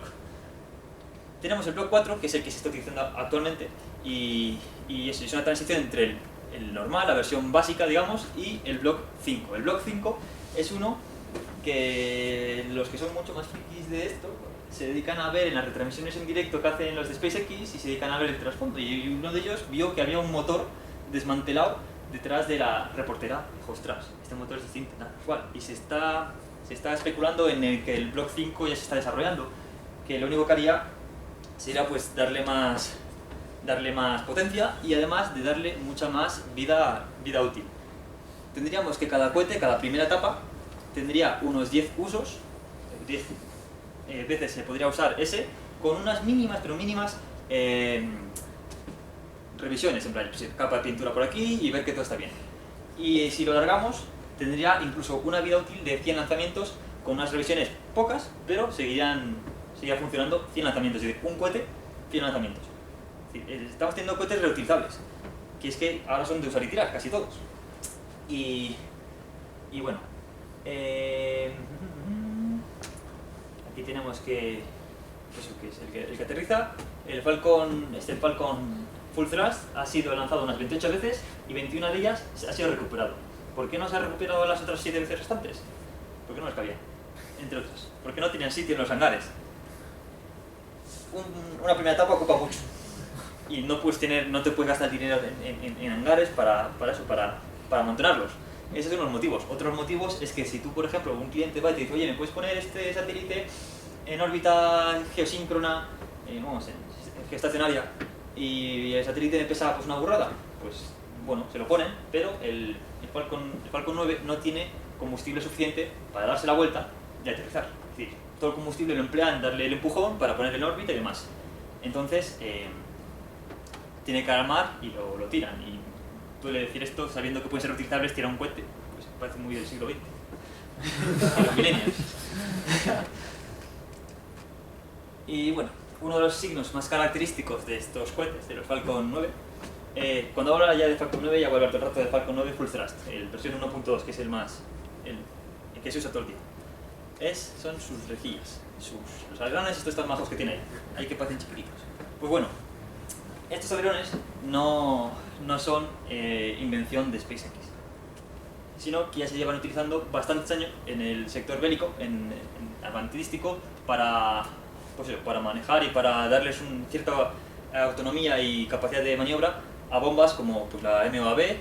Speaker 1: Tenemos el Block 4, que es el que se está utilizando actualmente, y eso es una transición entre el normal, la versión básica, digamos, y el Block 5. El Block 5 es uno que los que son mucho más frikis de esto se dedican a ver en las retransmisiones en directo que hacen los de SpaceX y se dedican a ver el trasfondo. Y uno de ellos vio que había un motor desmantelado detrás de la reportera. Dijo, ostras, este motor es distinto, tal cual. Y se está especulando en el que el Block 5 ya se está desarrollando, que lo único que haría sería pues darle más potencia y además de darle mucha más vida útil. Tendríamos que cada cohete, cada primera etapa, tendría unos 10 usos, 10 veces se podría usar ese, con unas mínimas, pero mínimas, revisiones, en plan, pues, capa de pintura por aquí y ver que todo está bien. Y si lo alargamos, tendría incluso una vida útil de 100 lanzamientos con unas revisiones pocas, pero seguiría funcionando 100 lanzamientos, es decir, un cohete, 100 lanzamientos. Estamos teniendo cohetes reutilizables, que es que ahora son de usar y tirar, casi todos. Y bueno, aquí tenemos que es el que aterriza. El Falcon Full Thrust ha sido lanzado unas 28 veces y 21 de ellas ha sido recuperado. ¿Por qué no se ha recuperado las otras 7 veces restantes? Porque no les cabía, entre otras. Porque no tenían sitio en los hangares. Una primera etapa ocupa mucho. Y no te puedes gastar dinero en hangares para amontonarlos. Ese es uno de los motivos. Otros motivos es que si tú, por ejemplo, un cliente va y te dice, oye, ¿me puedes poner este satélite en órbita geosíncrona, geoestacionaria, y el satélite me pesa pues una burrada? Pues bueno, se lo ponen, pero el Falcon 9 no tiene combustible suficiente para darse la vuelta y aterrizar. Es decir, todo el combustible lo emplea en darle el empujón para ponerlo en órbita y demás. Entonces, tiene que armar y lo tiran. Y suele decir esto sabiendo que pueden ser reutilizables, tirar un cohete. Pues parece muy del siglo XX. De los milenios. Y bueno, uno de los signos más característicos de estos cohetes, de los Falcon 9, cuando hablo ya de Falcon 9 ya voy a hablar todo el rato de Falcon 9 Full Thrust, el versión 1.2, que es el que se usa todo el día. son sus rejillas, los alerones, estos majos que tiene ahí, ahí que parecen chiquititos. Pues bueno, estos alerones no son invención de SpaceX, sino que ya se llevan utilizando bastantes años en el sector bélico, en armamentístico, para manejar y para darles cierta autonomía y capacidad de maniobra a bombas como pues, la MOAB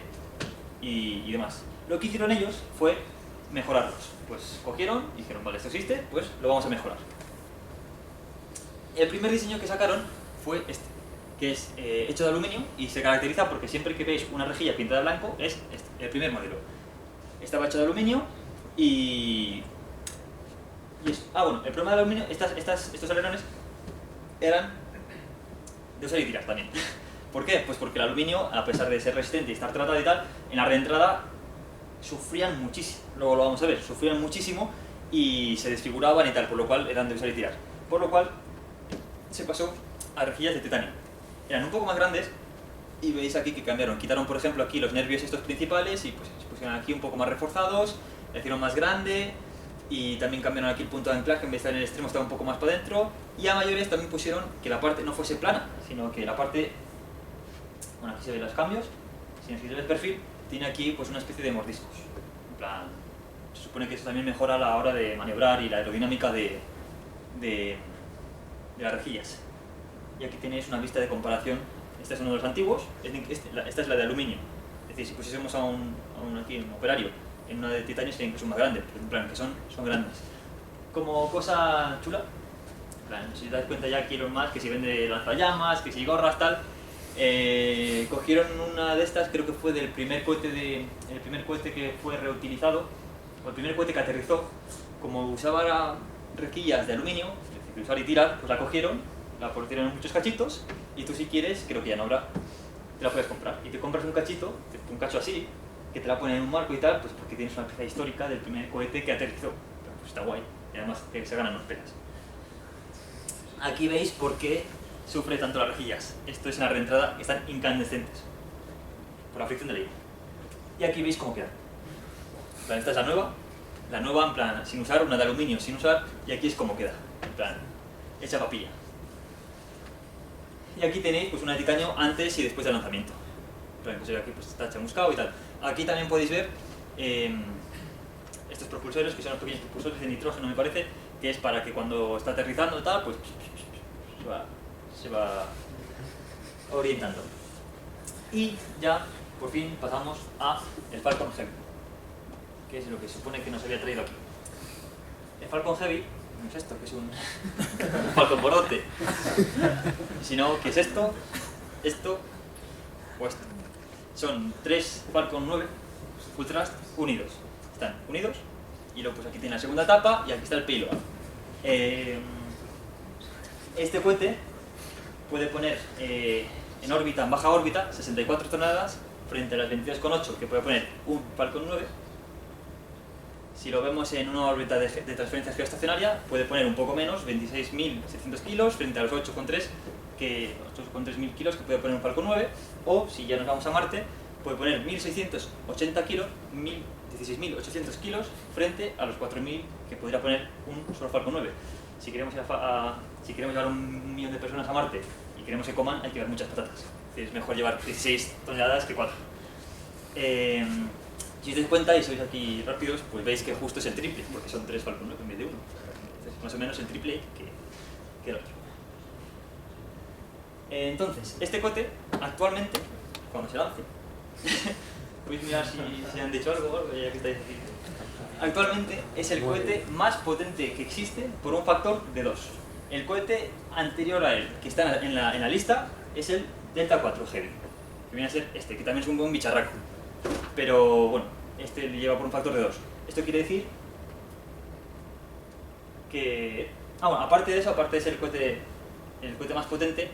Speaker 1: y demás. Lo que hicieron ellos fue mejorarlos. Pues cogieron y dijeron, vale, esto existe, pues lo vamos a mejorar. El primer diseño que sacaron fue este, que es hecho de aluminio y se caracteriza porque siempre que veis una rejilla pintada de blanco es este, el primer modelo. Estaba hecho de aluminio y bueno, el problema del aluminio, estos alerones eran de usar y tirar también. ¿Por qué? Pues porque el aluminio, a pesar de ser resistente y estar tratado y tal, en la reentrada sufrían muchísimo, luego lo vamos a ver, sufrían muchísimo y se desfiguraban y tal, por lo cual eran de usar y tirar. Por lo cual se pasó a rejillas de titanio. Eran un poco más grandes y veis aquí que cambiaron. Quitaron, por ejemplo, aquí los nervios estos principales y pues se pusieron aquí un poco más reforzados, la hicieron más grande y también cambiaron aquí el punto de anclaje, en vez de estar en el extremo estaba un poco más para adentro, y a mayores también pusieron que la parte no fuese plana, sino que la parte, bueno, aquí se ven los cambios, si nos fijamos el perfil, tiene aquí pues una especie de mordiscos. En plan, se supone que eso también mejora a la hora de maniobrar y la aerodinámica de las rejillas. Y aquí tenéis una vista de comparación. Este es uno de los antiguos, esta es la de aluminio. Es decir, si pusiésemos a un operario en una de titanio sería incluso más grande, pero en plan que son grandes. Como cosa chula, en plan, si os dais cuenta ya aquí los más que si vende lanzallamas, que si gorras, tal. Cogieron una de estas, creo que fue del primer cohete que fue reutilizado, o el primer cohete que aterrizó, como usaba rejillas de aluminio, es decir, usar y tirar, pues la cogieron, la partieron en muchos cachitos, y tú si quieres, creo que ya no habrá, te la puedes comprar. Y te compras un cachito, un cacho así, que te la ponen en un marco y tal, pues porque tienes una pieza histórica del primer cohete que aterrizó. Pues está guay, y además que se ganan unas pelas. Aquí veis por qué sufre tanto las rejillas. Esto es en la reentrada, están incandescentes por la fricción del aire. Y aquí veis cómo queda. En plan, esta es la nueva en plan sin usar, una de aluminio sin usar, y aquí es como queda, en plan hecha papilla. Y aquí tenéis pues una de titanio antes y después del lanzamiento. En plan, pues aquí pues, está chamuscado y tal. Aquí también podéis ver estos propulsores, que son los pequeños propulsores de nitrógeno, me parece, que es para que cuando está aterrizando y tal, pues se va orientando. Y ya, por fin, pasamos a el Falcon Heavy, que es lo que supone que nos había traído aquí. El Falcon Heavy no es esto, que es un Falcon Bordote, sino que es esto o esto. Son 3 Falcon 9 Full Thrust unidos. Están unidos y luego pues aquí tiene la segunda etapa y aquí está el payload. Este cohete puede poner en órbita, en baja órbita, 64 toneladas frente a las 22,8 que puede poner un Falcon 9. Si lo vemos en una órbita de transferencia geoestacionaria, puede poner un poco menos, 26.700 kilos, frente a los 8,3.000 kilos que puede poner un Falcon 9. O, si ya nos vamos a Marte, puede poner 1.680 kilos, 16.800 kilos, frente a los 4.000 que podría poner un solo Falcon 9. Si queremos llevar 1 millón de personas a Marte y queremos que coman, hay que llevar muchas patatas. Es decir, es mejor llevar 16 toneladas que 4. Si os dais cuenta y sois aquí rápidos, pues veis que justo es el triple, porque son 3 Falcon 9 en vez de 1. Entonces, más o menos el triple que el otro. Entonces, este cohete, actualmente, cuando se lance, podéis mirar si han dicho algo, ya que estáis aquí. Actualmente es el cohete más potente que existe por un factor de 2. El cohete anterior a él, que está en la lista, es el Delta IV Heavy, que viene a ser este, que también es un buen bicharraco. Pero bueno, este le lleva por un factor de 2. Esto quiere decir que... bueno, aparte de eso, aparte de ser el cohete más potente,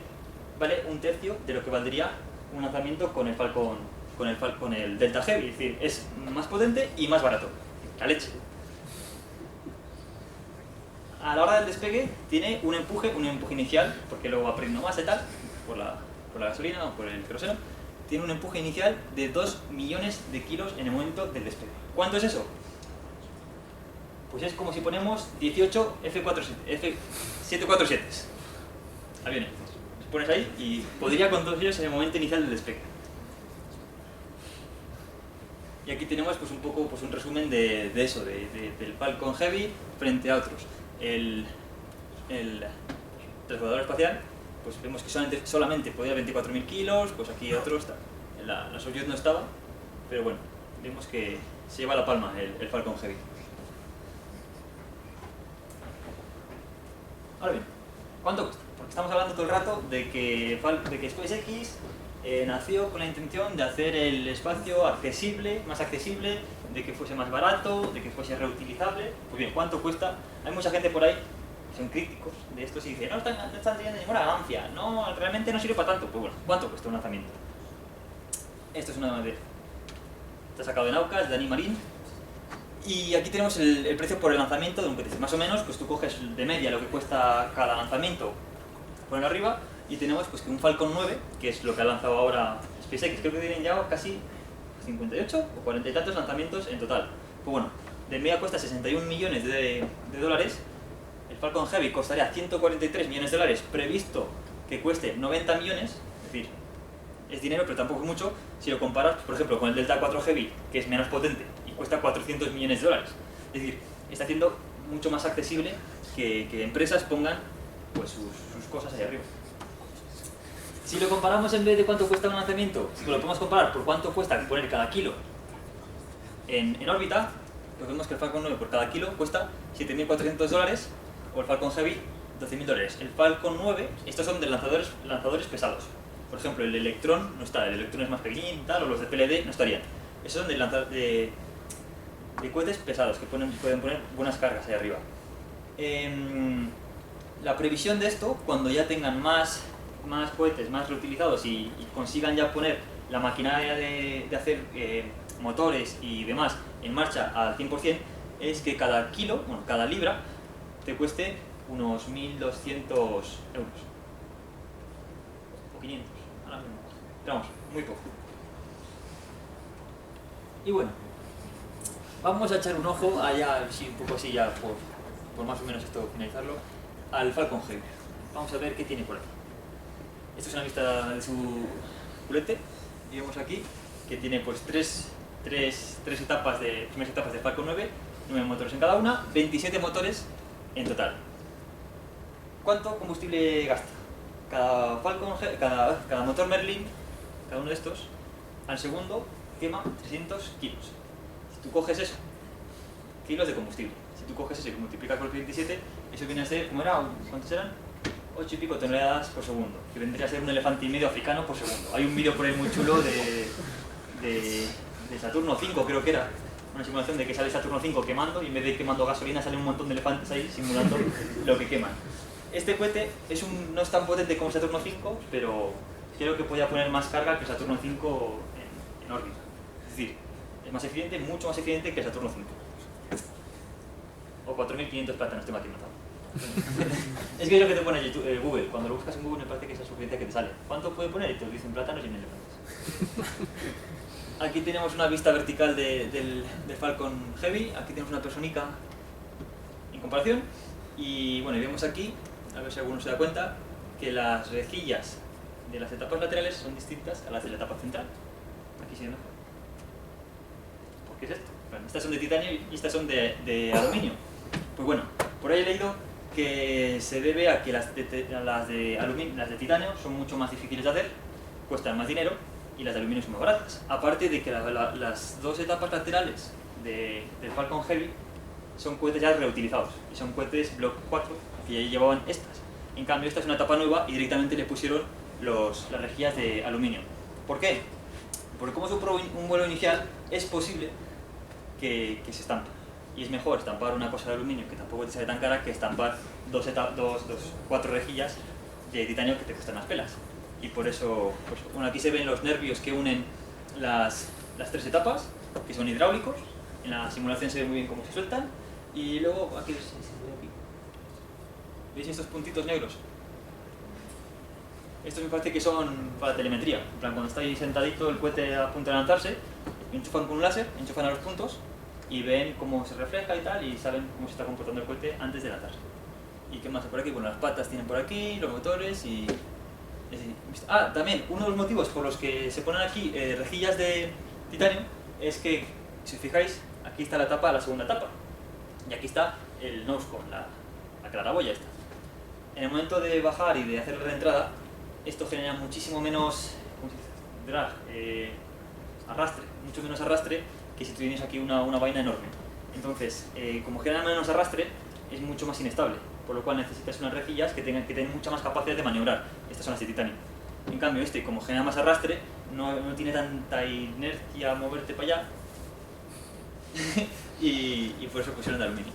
Speaker 1: vale 1/3 de lo que valdría un lanzamiento con el Delta Heavy. Es decir, es más potente y más barato. La leche. A la hora del despegue tiene un empuje inicial, porque luego va perdiendo masa y tal, por la gasolina o por el queroseno. Tiene un empuje inicial de 2 millones de kilos en el momento del despegue. ¿Cuánto es eso? Pues es como si ponemos 18 F747 aviones. Los pones ahí y podría con todos ellos en el momento inicial del despegue. Y aquí tenemos pues un poco pues un resumen de eso, del Falcon Heavy frente a otros. El transbordador espacial, pues vemos que solamente podía 24.000 kilos, pues aquí otros, la Soyuz no estaba, pero bueno, vemos que se lleva la palma el Falcon Heavy. Ahora bien, ¿cuánto cuesta? Porque estamos hablando todo el rato de que SpaceX nació con la intención de hacer el espacio accesible, más accesible, de que fuese más barato, de que fuese reutilizable. Pues bien, ¿cuánto cuesta? Hay mucha gente por ahí que son críticos de esto y dicen, no están teniendo ninguna ganancia, no, realmente no sirve para tanto. Pues bueno, ¿cuánto cuesta un lanzamiento? Esto es una de... Está sacado de Naucas, de Dani Marín. Y aquí tenemos el precio por el lanzamiento de un cohete. Más o menos, pues tú coges de media lo que cuesta cada lanzamiento, ponen arriba, y tenemos pues que un Falcon 9, que es lo que ha lanzado ahora SpaceX, creo que tienen ya casi 58 o 40 y tantos lanzamientos en total. Pues bueno, de media cuesta 61 millones de dólares, el Falcon Heavy costaría 143 millones de dólares, previsto que cueste 90 millones, es decir, es dinero pero tampoco es mucho, si lo comparas, por ejemplo, con el Delta 4 Heavy, que es menos potente y cuesta 400 millones de dólares. Es decir, está haciendo mucho más accesible que empresas pongan pues, sus cosas ahí arriba. Si lo comparamos en vez de cuánto cuesta un lanzamiento, si lo podemos comparar por cuánto cuesta poner cada kilo en órbita, pues vemos que el Falcon 9 por cada kilo cuesta 7.400 dólares o el Falcon Heavy 12.000 dólares. El Falcon 9, estos son de lanzadores pesados. Por ejemplo, el Electron no está, el Electron es más pequeñín, tal, o los de PLD no estarían. Esos son de cohetes pesados que pueden poner buenas cargas ahí arriba. La previsión de esto, cuando ya tengan más cohetes, más reutilizados y consigan ya poner la maquinaria de hacer motores y demás en marcha al 100%, es que cada kilo, bueno, cada libra, te cueste unos 1.200 euros. O 500, ahora mismo. Pero vamos, muy poco. Y bueno, vamos a echar un ojo allá, sí, un poco así ya por más o menos esto finalizarlo, al Falcon Heavy. Vamos a ver qué tiene por aquí. Esta es una vista de su culete y vemos aquí que tiene pues tres primeras etapas de Falcon 9, 9 motores en cada una, 27 motores en total. ¿Cuánto combustible gasta? Cada motor Merlin, cada uno de estos, al segundo quema 300 kilos. Si tú coges eso, kilos de combustible, si tú coges eso y multiplicas por 27, eso viene a ser, ¿cuántos eran? 8 y pico toneladas por segundo, que vendría a ser un elefante y medio africano por segundo. Hay un vídeo por ahí muy chulo de Saturno 5, creo que era, una simulación de que sale Saturno 5 quemando y en vez de quemando gasolina sale un montón de elefantes ahí simulando lo que queman. Este cohete no es tan potente como Saturno 5, pero creo que podía poner más carga que Saturno 5 en órbita. Es decir, es más eficiente, mucho más eficiente que Saturno 5. O 4.500 plata, no estoy matizando. Es que es lo que te pone Google. Cuando lo buscas en Google me parece que es la suficiencia que te sale. ¿Cuánto puede poner? Y te lo dicen plátanos y en elefantes. Aquí tenemos una vista vertical del Falcon Heavy. Aquí tenemos una personica en comparación. Y bueno, y vemos aquí, a ver si alguno se da cuenta, que las rejillas de las etapas laterales son distintas a las de la etapa central. Aquí se ve mejor. ¿Por qué es esto? Bueno, estas son de titanio y estas son de aluminio. Pues bueno, por ahí he leído que se debe a que las de titanio son mucho más difíciles de hacer, cuestan más dinero y las de aluminio son más baratas. Aparte de que las dos etapas laterales del Falcon Heavy son cohetes ya reutilizados y son cohetes Block 4 que ya llevaban estas. En cambio esta es una etapa nueva y directamente le pusieron las rejillas de aluminio. ¿Por qué? Porque como es un vuelo inicial es posible que se estampe. Y es mejor estampar una cosa de aluminio que tampoco te sale tan cara que estampar cuatro rejillas de titanio que te cuestan las pelas. Y por eso, pues, bueno, aquí se ven los nervios que unen las tres etapas, que son hidráulicos. En la simulación se ve muy bien cómo se sueltan. Y luego, aquí, ¿veis estos puntitos negros? Estos me parece que son para telemetría. En plan, cuando estáis sentadito, el cohete a punto de lanzarse, enchufan con un láser, enchufan a los puntos y ven cómo se refleja y tal, y saben cómo se está comportando el cohete antes de lanzarse. ¿Y qué más hay por aquí? Bueno, las patas tienen por aquí, los motores y... Ah, también, uno de los motivos por los que se ponen aquí rejillas de titanio es que, si os fijáis, aquí está la tapa, la segunda tapa, y aquí está el nose cone, la claraboya esta. En el momento de bajar y de hacer la reentrada, esto genera muchísimo menos, ¿cómo se dice? Drag, arrastre, mucho menos arrastre que si tienes aquí una vaina enorme. Entonces, como genera menos arrastre, es mucho más inestable, por lo cual necesitas unas rejillas que tengan mucha más capacidad de maniobrar. Estas son las de titanio. En cambio, este, como genera más arrastre, no tiene tanta inercia a moverte para allá y por eso pusieron de aluminio.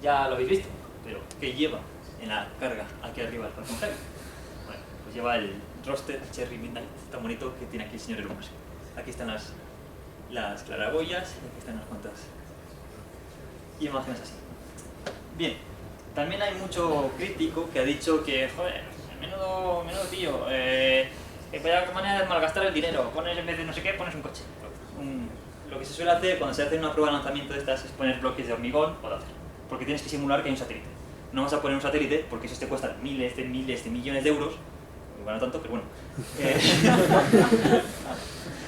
Speaker 1: Ya lo habéis visto, pero ¿qué lleva en la carga aquí arriba el Falcon Heavy? Bueno, pues lleva el Roasted Cherry Midnight tan bonito que tiene aquí el señor Elon Musk. Aquí están las claraboyas y aquí están unas cuantas imágenes así. Bien, también hay mucho crítico que ha dicho que, joder, menudo tío, que vaya manera de malgastar el dinero, pones en vez de no sé qué, pones un coche. Lo que se suele hacer cuando se hace una prueba de lanzamiento de estas es poner bloques de hormigón o de acero, porque tienes que simular que hay un satélite. No vas a poner un satélite porque eso te cuesta miles de millones de euros, bueno, no tanto, pero bueno.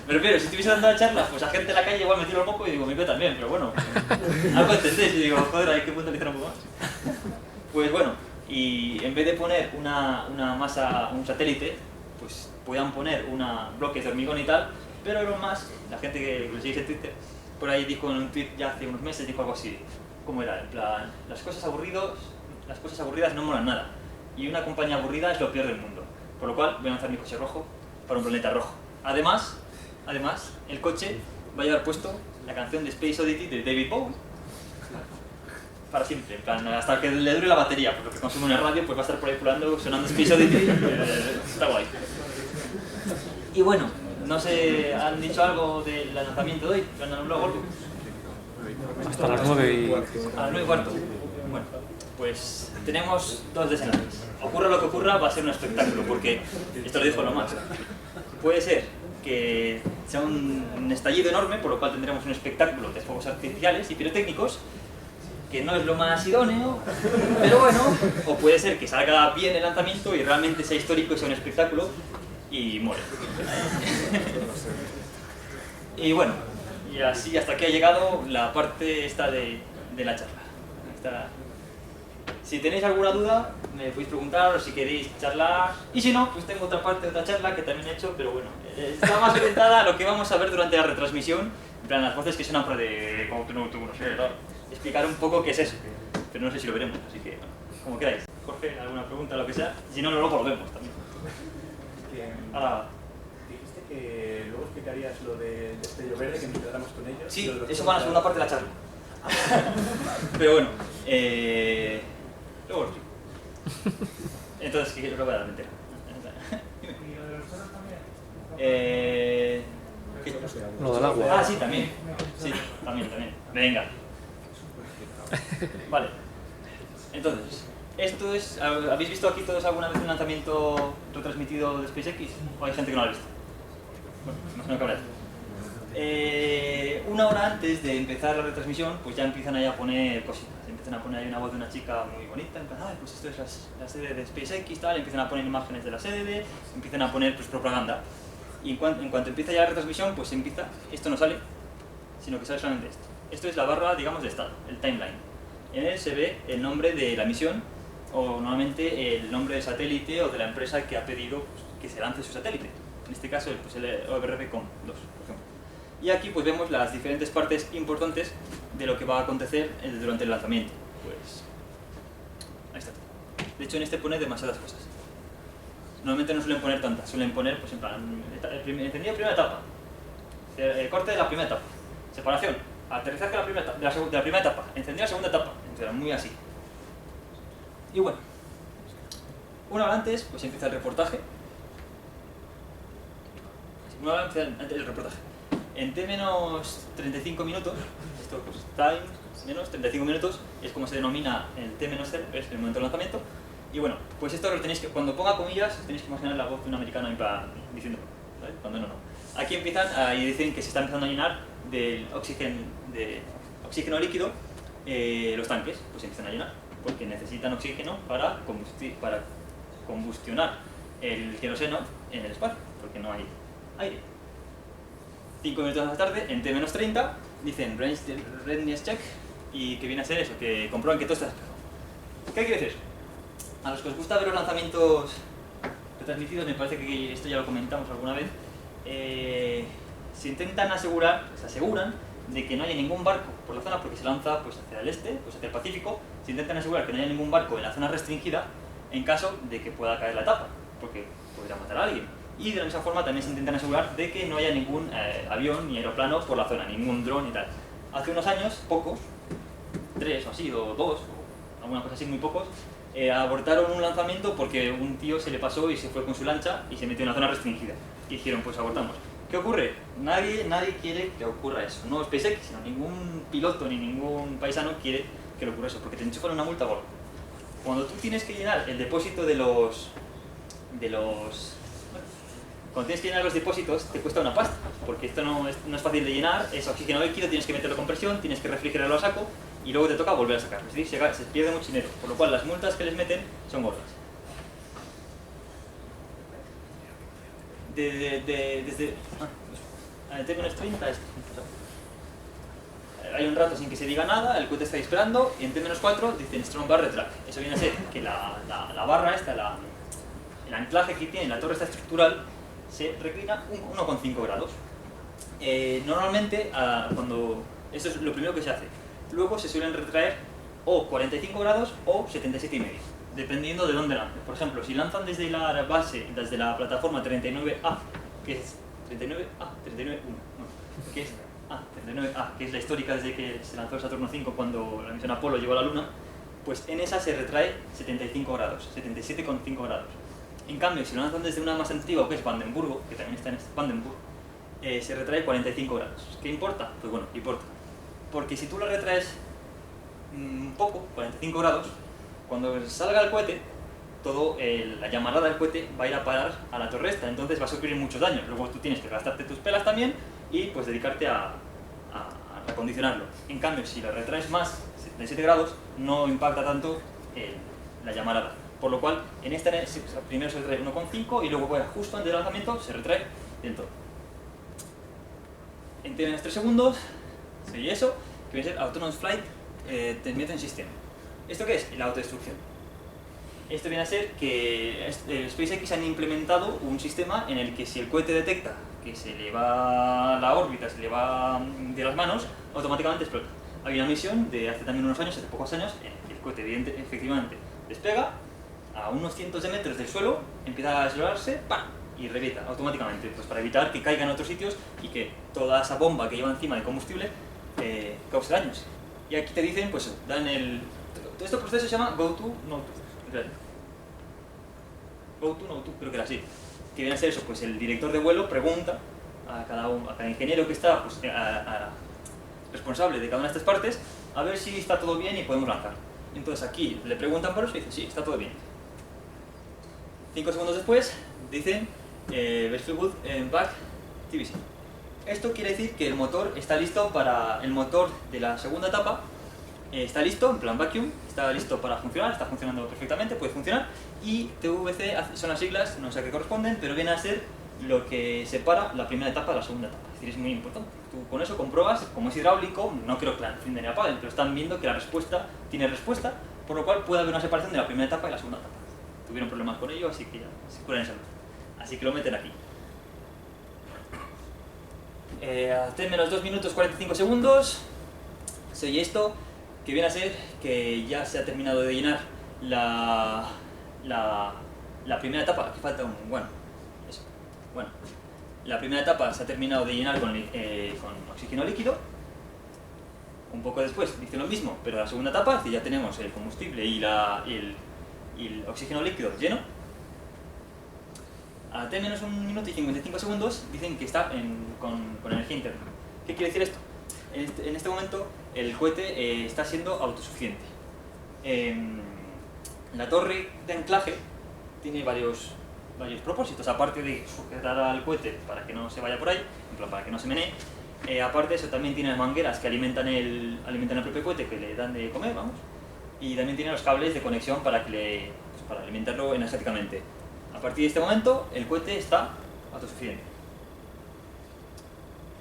Speaker 1: Me refiero, si estuviese dando la charla, pues a gente en la calle igual me tiro el moco y digo, me peta también, pero bueno, algo entendéis y digo, joder, hay que puntualizar un poco más. Pues bueno, y en vez de poner una masa, un satélite, pues puedan poner bloques de hormigón y tal, pero Elon Musk, la gente que lo sigue en Twitter, por ahí dijo en un tweet ya hace unos meses, dijo algo así, ¿cómo era? En plan, las cosas aburridas no molan nada, y una compañía aburrida es lo peor del mundo, por lo cual voy a lanzar mi coche rojo para un planeta rojo. Además, el coche va a llevar puesto la canción de Space Oddity de David Bowie para siempre, en plan, hasta que le dure la batería, porque lo que consume en el radio pues va a estar por ahí pulando, sonando Space Oddity, está guay. Y bueno, no sé, ¿han dicho algo del lanzamiento de hoy? ¿Lo han anulado algo?
Speaker 2: Hasta las 9
Speaker 1: A las 9:15. Bueno, pues tenemos dos desenlaces. Ocurra lo que ocurra, va a ser un espectáculo, porque esto lo dijo Elon Musk. Puede ser que sea un estallido enorme, por lo cual tendremos un espectáculo de fuegos artificiales y pirotécnicos, que no es lo más idóneo, pero bueno, o puede ser que salga bien el lanzamiento y realmente sea histórico y sea un espectáculo y muere. Y bueno, y así hasta aquí ha llegado la parte esta de la charla. Si tenéis alguna duda, me podéis preguntar o si queréis charlar. Y si no, pues tengo otra parte de otra charla que también he hecho, pero bueno, está más orientada a lo que vamos a ver durante la retransmisión. En plan, las voces que suenan por de como tú no sé, ¿verdad? Explicar un poco qué es eso. Pero no sé si lo veremos, así que, bueno, como queráis. Jorge, alguna pregunta, lo que sea. Si no, luego lo vemos también. Ahora.
Speaker 3: Dijiste que luego explicarías lo del destello verde, que nos quedáramos con ellos.
Speaker 1: Sí, eso va a la segunda parte de la charla. Pero bueno, luego lo explico. Entonces, ¿qué lo voy a dar entera?
Speaker 3: ¿Y lo de los toros también?
Speaker 2: Lo del agua.
Speaker 1: Ah, sí, también. Sí, también. Venga. Vale. Entonces, esto es... ¿Habéis visto aquí todos alguna vez un lanzamiento retransmitido de SpaceX? ¿O hay gente que no lo ha visto? Bueno, imagino que habrá. Una hora antes de empezar la retransmisión, pues ya empiezan ahí a poner cositas. Empiezan a poner ahí una voz de una chica muy bonita, en plan, pues esto es la sede de SpaceX, tal. Empiezan a poner imágenes de la sede, empiezan a poner pues propaganda. Y en cuanto empieza ya la retransmisión, pues esto no sale, sino que sale solamente esto. Esto es la barra, digamos, de estado, el timeline. En él se ve el nombre de la misión, o normalmente el nombre del satélite o de la empresa que ha pedido pues, que se lance su satélite. En este caso, pues, el OBRP-COM 2, por ejemplo. Y aquí pues vemos las diferentes partes importantes de lo que va a acontecer durante el lanzamiento. Pues ahí está. De hecho, en este pone demasiadas cosas. Normalmente no suelen poner tantas, suelen poner, pues en plan, encendido primera etapa, corte de la primera etapa, separación, aterrizaje de la primera etapa, encendido la segunda etapa, entonces, muy así. Y bueno, una hora antes, pues empieza el reportaje. Una hora antes del reportaje. En T-35 minutos, esto pues time menos 35 minutos, es como se denomina el T-0, es el momento del lanzamiento. Y bueno, pues esto lo tenéis que, cuando ponga comillas, tenéis que imaginar la voz de un americano en plan diciendo, ¿vale? Cuando no. Aquí empiezan y dicen que se está empezando a llenar del oxígeno líquido, los tanques pues empiezan a llenar, porque necesitan oxígeno para combustionar el queroseno en el espacio, porque no hay aire. 5 minutos más tarde, en T-30, dicen readiness check, y que viene a ser eso, que comprueban que todo está despejado. ¿Qué quiere decir? A los que os gusta ver los lanzamientos retransmitidos, me parece que esto ya lo comentamos alguna vez, se intentan aseguran de que no haya ningún barco por la zona, porque se lanza pues, hacia el este, pues, hacia el Pacífico. Se intentan asegurar que no haya ningún barco en la zona restringida en caso de que pueda caer la etapa, porque podría matar a alguien. Y de la misma forma también se intentan asegurar de que no haya ningún avión ni aeroplano por la zona, ningún dron y tal. Hace unos años, pocos, 3 o así, o 2, o alguna cosa así, muy pocos, abortaron un lanzamiento porque un tío se le pasó y se fue con su lancha y se metió en la zona restringida. Y dijeron, pues abortamos. ¿Qué ocurre? Nadie quiere que ocurra eso. No SpaceX, sino ningún piloto ni ningún paisano quiere que le ocurra eso, porque te enchufan una multa gorda. Cuando tú tienes que llenar el depósito cuando tienes que llenar los depósitos te cuesta una pasta, porque esto no es fácil de llenar, es oxígeno líquido, tienes que meterlo con presión, tienes que refrigerarlo a saco y luego te toca volver a sacarlo. Es decir, se pierde mucho dinero, por lo cual las multas que les meten son gordas. Desde T-30 hay un rato sin que se diga nada, el cohete está disparando y en T-4 dicen strong bar retract. Eso viene a ser que la barra esta, el anclaje que tiene la torre esta estructural se reclina 1,5 grados. Normalmente, eso es lo primero que se hace. Luego se suelen retraer o 45 grados o 77,5, dependiendo de dónde lancen. Por ejemplo, si lanzan desde la base, desde la plataforma 39A, que es 39A, 39.1, no, que es 39A, que es la histórica desde que se lanzó el Saturno V cuando la misión Apolo llegó a la Luna, pues en esa se retrae 75 grados, 77,5 grados. En cambio, si lo lanzan desde una más antigua, que es Vandenburgo, que también está en Vandenburg, se retrae 45 grados. ¿Qué importa? Pues bueno, importa. Porque si tú lo retraes un poco, 45 grados, cuando salga el cohete, la llamarada del cohete va a ir a parar a la torre esta, entonces va a sufrir muchos daños. Luego tú tienes que gastarte tus pelas también y pues dedicarte a recondicionarlo. En cambio, si lo retraes más, 77 grados, no impacta tanto la llamarada. Por lo cual, en esta primero se retrae 1,5 y luego justo antes del lanzamiento se retrae del todo. En 3 segundos, sería eso, que viene a ser Autonomous Flight Terminating System. ¿Esto qué es? La autodestrucción. Esto viene a ser que SpaceX han implementado un sistema en el que si el cohete detecta que se le va la órbita, se le va de las manos, automáticamente explota. Había una misión de hace también unos años, hace pocos años, en el que el cohete efectivamente despega a unos cientos de metros del suelo, empieza a acelerarse, ¡pam!, y revienta automáticamente, pues para evitar que caiga en otros sitios y que toda esa bomba que lleva encima de combustible cause daños. Y aquí te dicen, pues dan todo este proceso se llama Go to No to. Go to No to, creo que era así. Que viene a ser eso, pues el director de vuelo pregunta a cada ingeniero que está pues, responsable de cada una de estas partes a ver si está todo bien y podemos lanzar. Entonces aquí le preguntan por eso y dice, sí, está todo bien. 5 segundos después dicen Very good back TBC. Esto quiere decir que el motor está listo para el motor de la segunda etapa, está listo, en plan vacuum, está listo para funcionar, está funcionando perfectamente, puede funcionar, y TVC son las siglas, no sé a qué corresponden, pero viene a ser lo que separa la primera etapa de la segunda etapa. Es decir, es muy importante. Tú con eso compruebas, como es hidráulico, no creo que la enciendan ni apaguen, pero están viendo que la respuesta tiene respuesta, por lo cual puede haber una separación de la primera etapa y la segunda etapa. Tuvieron problemas con ello, así que ya se curan esa. Así que lo meten aquí. A T-2 minutos 45 segundos, soy esto, que viene a ser que ya se ha terminado de llenar la primera etapa. Aquí falta la primera etapa se ha terminado de llenar con oxígeno líquido. Un poco después dice lo mismo, pero la segunda etapa, es decir, ya tenemos el combustible y el oxígeno líquido lleno. A T-1 minuto y 55 segundos dicen que está con energía interna. ¿Qué quiere decir esto? En este momento el cohete está siendo autosuficiente. La torre de anclaje tiene varios propósitos, aparte de sujetar al cohete para que no se vaya por ahí, en plan, para que no se menee. Aparte de eso, también tiene mangueras que alimentan el propio cohete, que le dan de comer, vamos. Y también tiene los cables de conexión para alimentarlo energéticamente. A partir de este momento, el cohete está autosuficiente.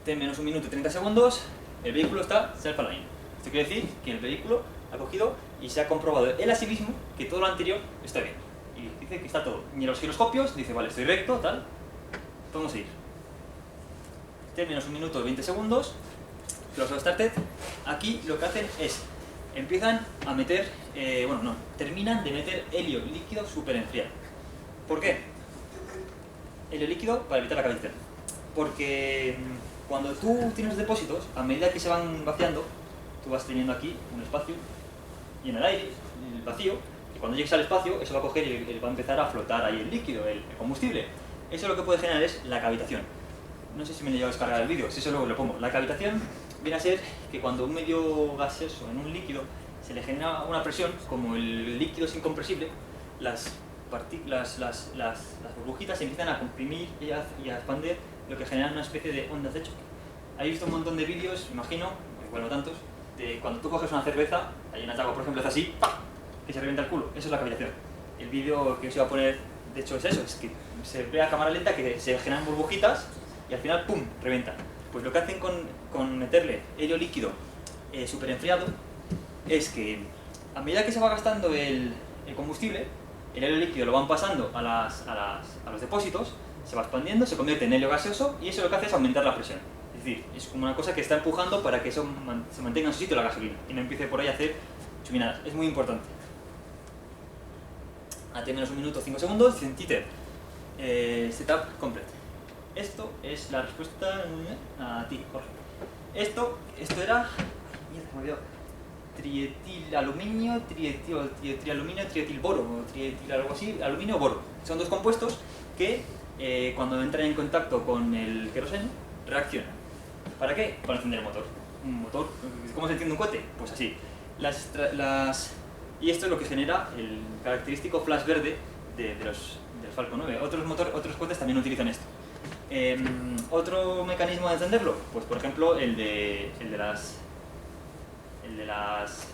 Speaker 1: En menos 1 minuto y 30 segundos, el vehículo está self-aligned. Esto quiere decir que el vehículo ha cogido y se ha comprobado él a sí mismo que todo lo anterior está bien. Y dice que está todo. Y en los giroscopios dice, vale, estoy recto, tal, podemos ir. Menos 1 minuto y 20 segundos, close started. Aquí lo que hacen es, empiezan a meter, terminan de meter helio líquido súper enfriado. ¿Por qué? Helio líquido para evitar la cavitación. Porque cuando tú tienes depósitos, a medida que se van vaciando, tú vas teniendo aquí un espacio y en el aire, el vacío, y cuando llegues al espacio, eso va a coger y va a empezar a flotar ahí el líquido, el combustible. Eso lo que puede generar es la cavitación. No sé si me he llegado a descargar el vídeo, si eso luego lo pongo. La cavitación viene a ser que cuando un medio gaseoso en un líquido se le genera una presión, como el líquido es incompresible, las burbujitas se empiezan a comprimir y a expandir, lo que genera una especie de ondas de choque. He visto un montón de vídeos, imagino, igual no tantos, de cuando tú coges una cerveza, hay una agua por ejemplo, es así, ¡pam!, que se revienta el culo. Eso es la cavitación. El vídeo que os iba a poner, de hecho, es eso, es que se ve a cámara lenta que se generan burbujitas y al final, ¡pum!, revientan. Pues lo que hacen con meterle helio líquido súper enfriado es que a medida que se va gastando el combustible, el helio líquido lo van pasando a los depósitos, se va expandiendo, se convierte en helio gaseoso y eso lo que hace es aumentar la presión. Es decir, es como una cosa que está empujando para que eso se mantenga en su sitio la gasolina y no empiece por ahí a hacer chuminadas. Es muy importante. A menos 1 minuto 5 segundos, Titter. Setup complete. Esto es la respuesta a ti, Jorge. Esto era... Mierda, me he olvidado. Trietilaluminio, trietil-aluminio, trietil-boro, o trietil algo así, aluminio-boro. Son dos compuestos que cuando entran en contacto con el queroseno reaccionan. ¿Para qué? Para encender el motor. Un motor, ¿cómo se enciende un cohete? Pues así. Y esto es lo que genera el característico flash verde del Falcon 9. Otros cohetes también utilizan esto. Otro mecanismo de encenderlo, pues por ejemplo el de las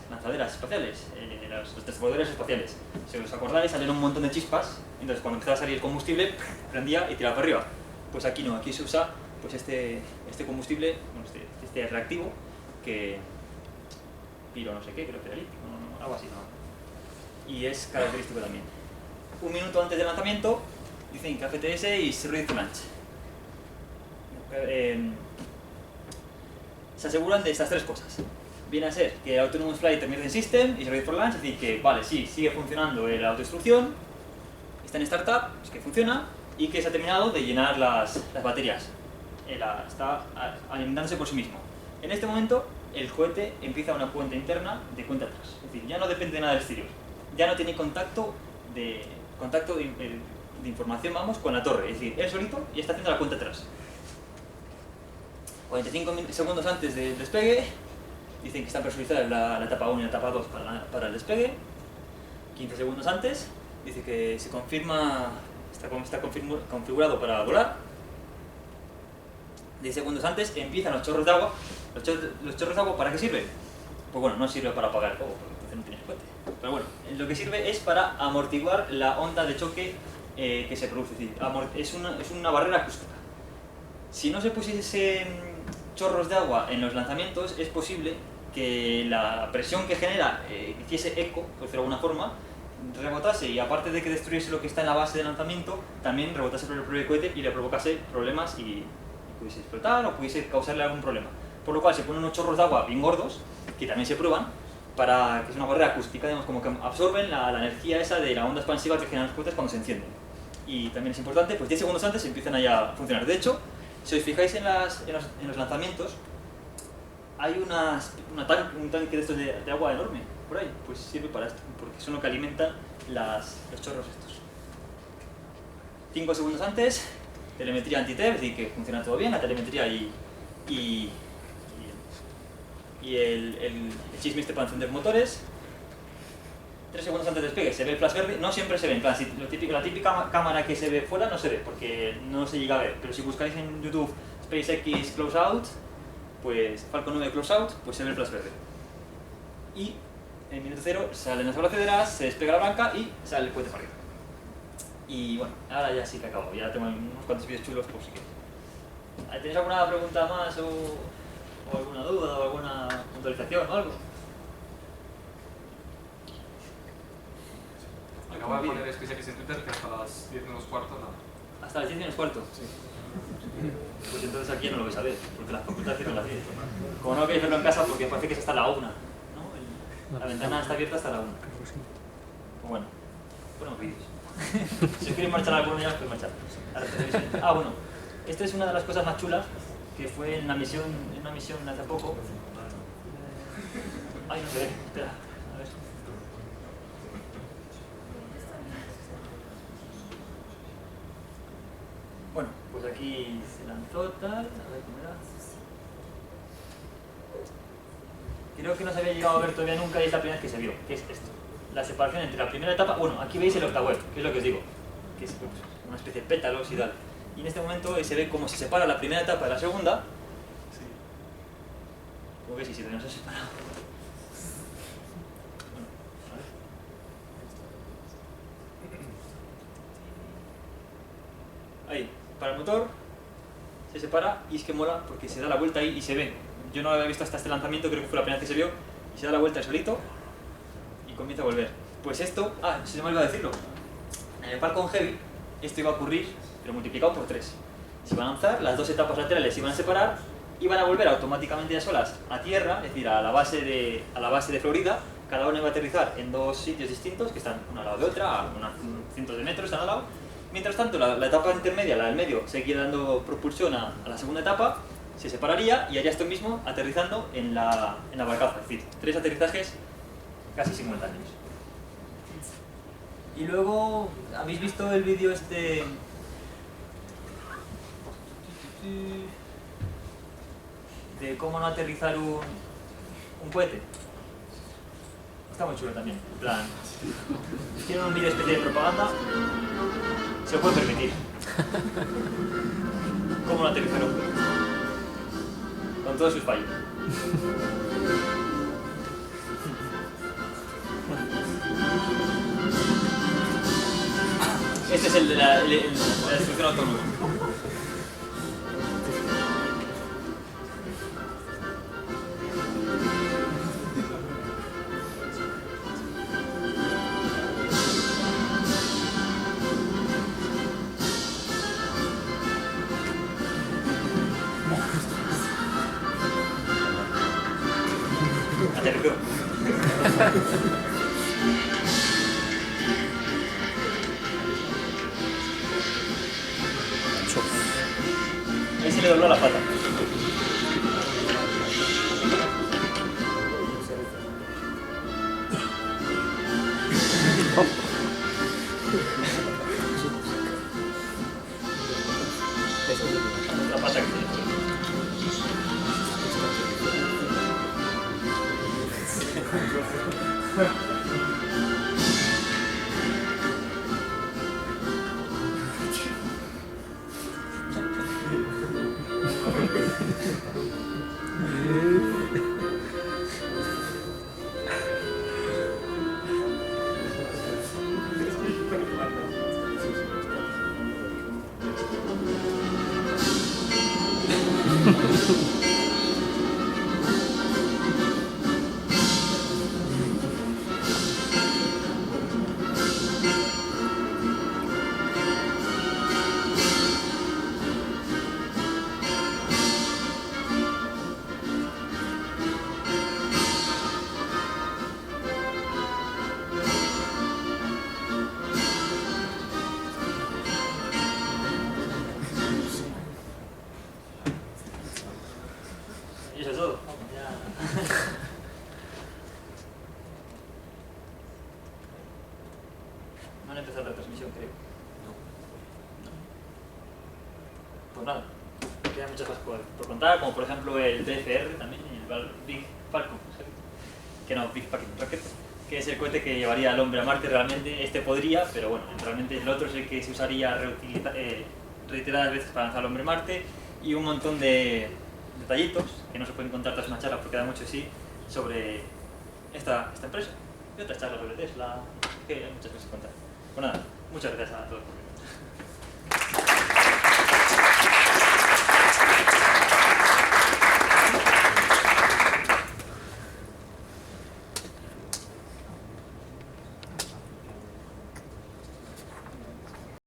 Speaker 1: lanzaderas espaciales, los transbordadores espaciales. Si os acordáis, salieron un montón de chispas, entonces cuando empezaba a salir el combustible, prendía y tiraba para arriba. Pues aquí no, aquí se usa pues este combustible, este reactivo, que piro no sé qué, creo que era lítico, algo así, ¿no? Y es característico también. 1 minuto antes del lanzamiento, dicen que FTS is ready to launch. Se aseguran de estas 3 cosas. Viene a ser que Autonomous Flight Emergency System is ready for launch, es decir, que vale, sí, sigue funcionando la autodestrucción, está en startup, es que funciona, y que se ha terminado de llenar las baterías. Está alimentándose por sí mismo. En este momento, el cohete empieza una cuenta interna de cuenta atrás, es decir, ya no depende de nada del exterior, ya no tiene contacto de información, vamos, con la torre, es decir, él solito y está haciendo la cuenta atrás. 45 segundos antes del despegue, dicen que están presurizadas la etapa 1 y la etapa 2 para el despegue. 15 segundos antes, dice que se confirma, está configurado para volar. 10 segundos antes empiezan los chorros de agua. ¿Los chorros de agua para qué sirven? Pues bueno, no sirve para apagar el fuego, porque entonces no tienes cohete. Pero bueno, lo que sirve es para amortiguar la onda de choque que se produce. Es decir, es una barrera acústica. Si no se pusiesen chorros de agua en los lanzamientos, es posible que la presión que genera hiciese eco, por decirlo de alguna forma, rebotase y aparte de que destruyese lo que está en la base del lanzamiento, también rebotase por el propio cohete y le provocase problemas y pudiese explotar o pudiese causarle algún problema. Por lo cual se ponen unos chorros de agua bien gordos, que también se prueban, que es una barrera acústica, digamos, como que absorben la energía esa de la onda expansiva que generan los cohetes cuando se encienden. Y también es importante, pues 10 segundos antes empiezan a funcionar. De hecho, si os fijáis en los lanzamientos, hay un tanque de estos de agua enorme por ahí, pues sirve para esto, porque son lo que alimentan los chorros estos. 5 segundos antes, telemetría anti-TEP, es decir, que funciona todo bien, la telemetría y el chisme este para encender motores. 3 segundos antes del despegue se ve el flash verde, no siempre se ve, en plan, la típica cámara que se ve fuera no se ve, porque no se llega a ver, pero si buscáis en YouTube SpaceX Close Out, pues Falcon 9 Close Out, pues se ve el flash verde. Y en minuto 0 salen las abrazaderas, se despega la blanca y sale el cohete para arriba. Y bueno, ahora ya sí que acabo, ya tengo unos cuantos vídeos chulos por si queréis. ¿Tenéis alguna pregunta más o alguna duda o alguna puntualización o algo?
Speaker 4: Acabo de poner SpaceX en Twitter que hasta las 10 menos cuarto nada.
Speaker 1: ¿Hasta las 10 menos cuarto? Sí. Pues entonces aquí no lo vais a ver, porque las facultades cierran a las 10. Como no queréis verlo en casa, porque parece que es hasta la 1, ¿no? La ventana está abierta hasta la 1. Pues bueno, ponemos vídeos. Si os queréis marchar alguna día, podéis marchar. Ah, bueno, esta es una de las cosas más chulas que fue en una misión hace poco. Ay, no se ve, espera, a ver. Bueno, pues aquí se lanzó tal, a ver cómo era. Creo que no se había llegado a ver todavía nunca y es la primera vez que se vio, que es esto. La separación entre la primera etapa, bueno, aquí veis el octaweb, que es lo que os digo, que es pues, una especie de pétalos y tal. Y en este momento se ve cómo se separa la primera etapa de la segunda. Como veis, si todavía no se ha separado. Bueno, a ver. Ahí, para el motor, se separa y es que mola porque se da la vuelta ahí y se ve. Yo no lo había visto hasta este lanzamiento, creo que fue la primera vez que se vio, y se da la vuelta el solito y comienza a volver. Pues esto, se me olvidó decirlo, en el Falcon Heavy esto iba a ocurrir, pero multiplicado por 3. Se iban a lanzar, las dos etapas laterales se iban a separar, iban a volver automáticamente ya solas a tierra, es decir, a la base de Florida. Cada una iba a aterrizar en dos sitios distintos, que están una al lado de otra, a unos cientos de metros al lado. Mientras tanto, la etapa intermedia, la del medio, seguía dando propulsión a la segunda etapa, se separaría y haría esto mismo aterrizando en la barcaza, es decir, 3 aterrizajes casi simultáneos. Y luego, ¿habéis visto el vídeo este de cómo no aterrizar un cohete? Está muy chulo también, en plan, tiene un vídeo especial de propaganda, se lo puede permitir. ¿Cómo no aterrizar un cohete? Con todos sus fallos. Este es el de la destrucción autónoma. Aterrizó. Ahí se le dobló la pata. La pata que tiene. Y eso es todo. Ya. No han empezado la transmisión, creo. Pues nada, quedan muchas cosas por contar, como por ejemplo el BFR también, el Big Falcon Heavy, que no, Big Falcon Rocket, que es el cohete que llevaría al hombre a Marte realmente. Este podría, pero bueno, realmente el otro es el que se usaría reiteradas veces para lanzar al hombre a Marte, y un montón de detallitos que no se pueden contar tras una charla porque da mucho de sí sobre esta empresa y otras charlas sobre Tesla, que hay muchas cosas que contar. Bueno, nada, muchas gracias a todos por venir.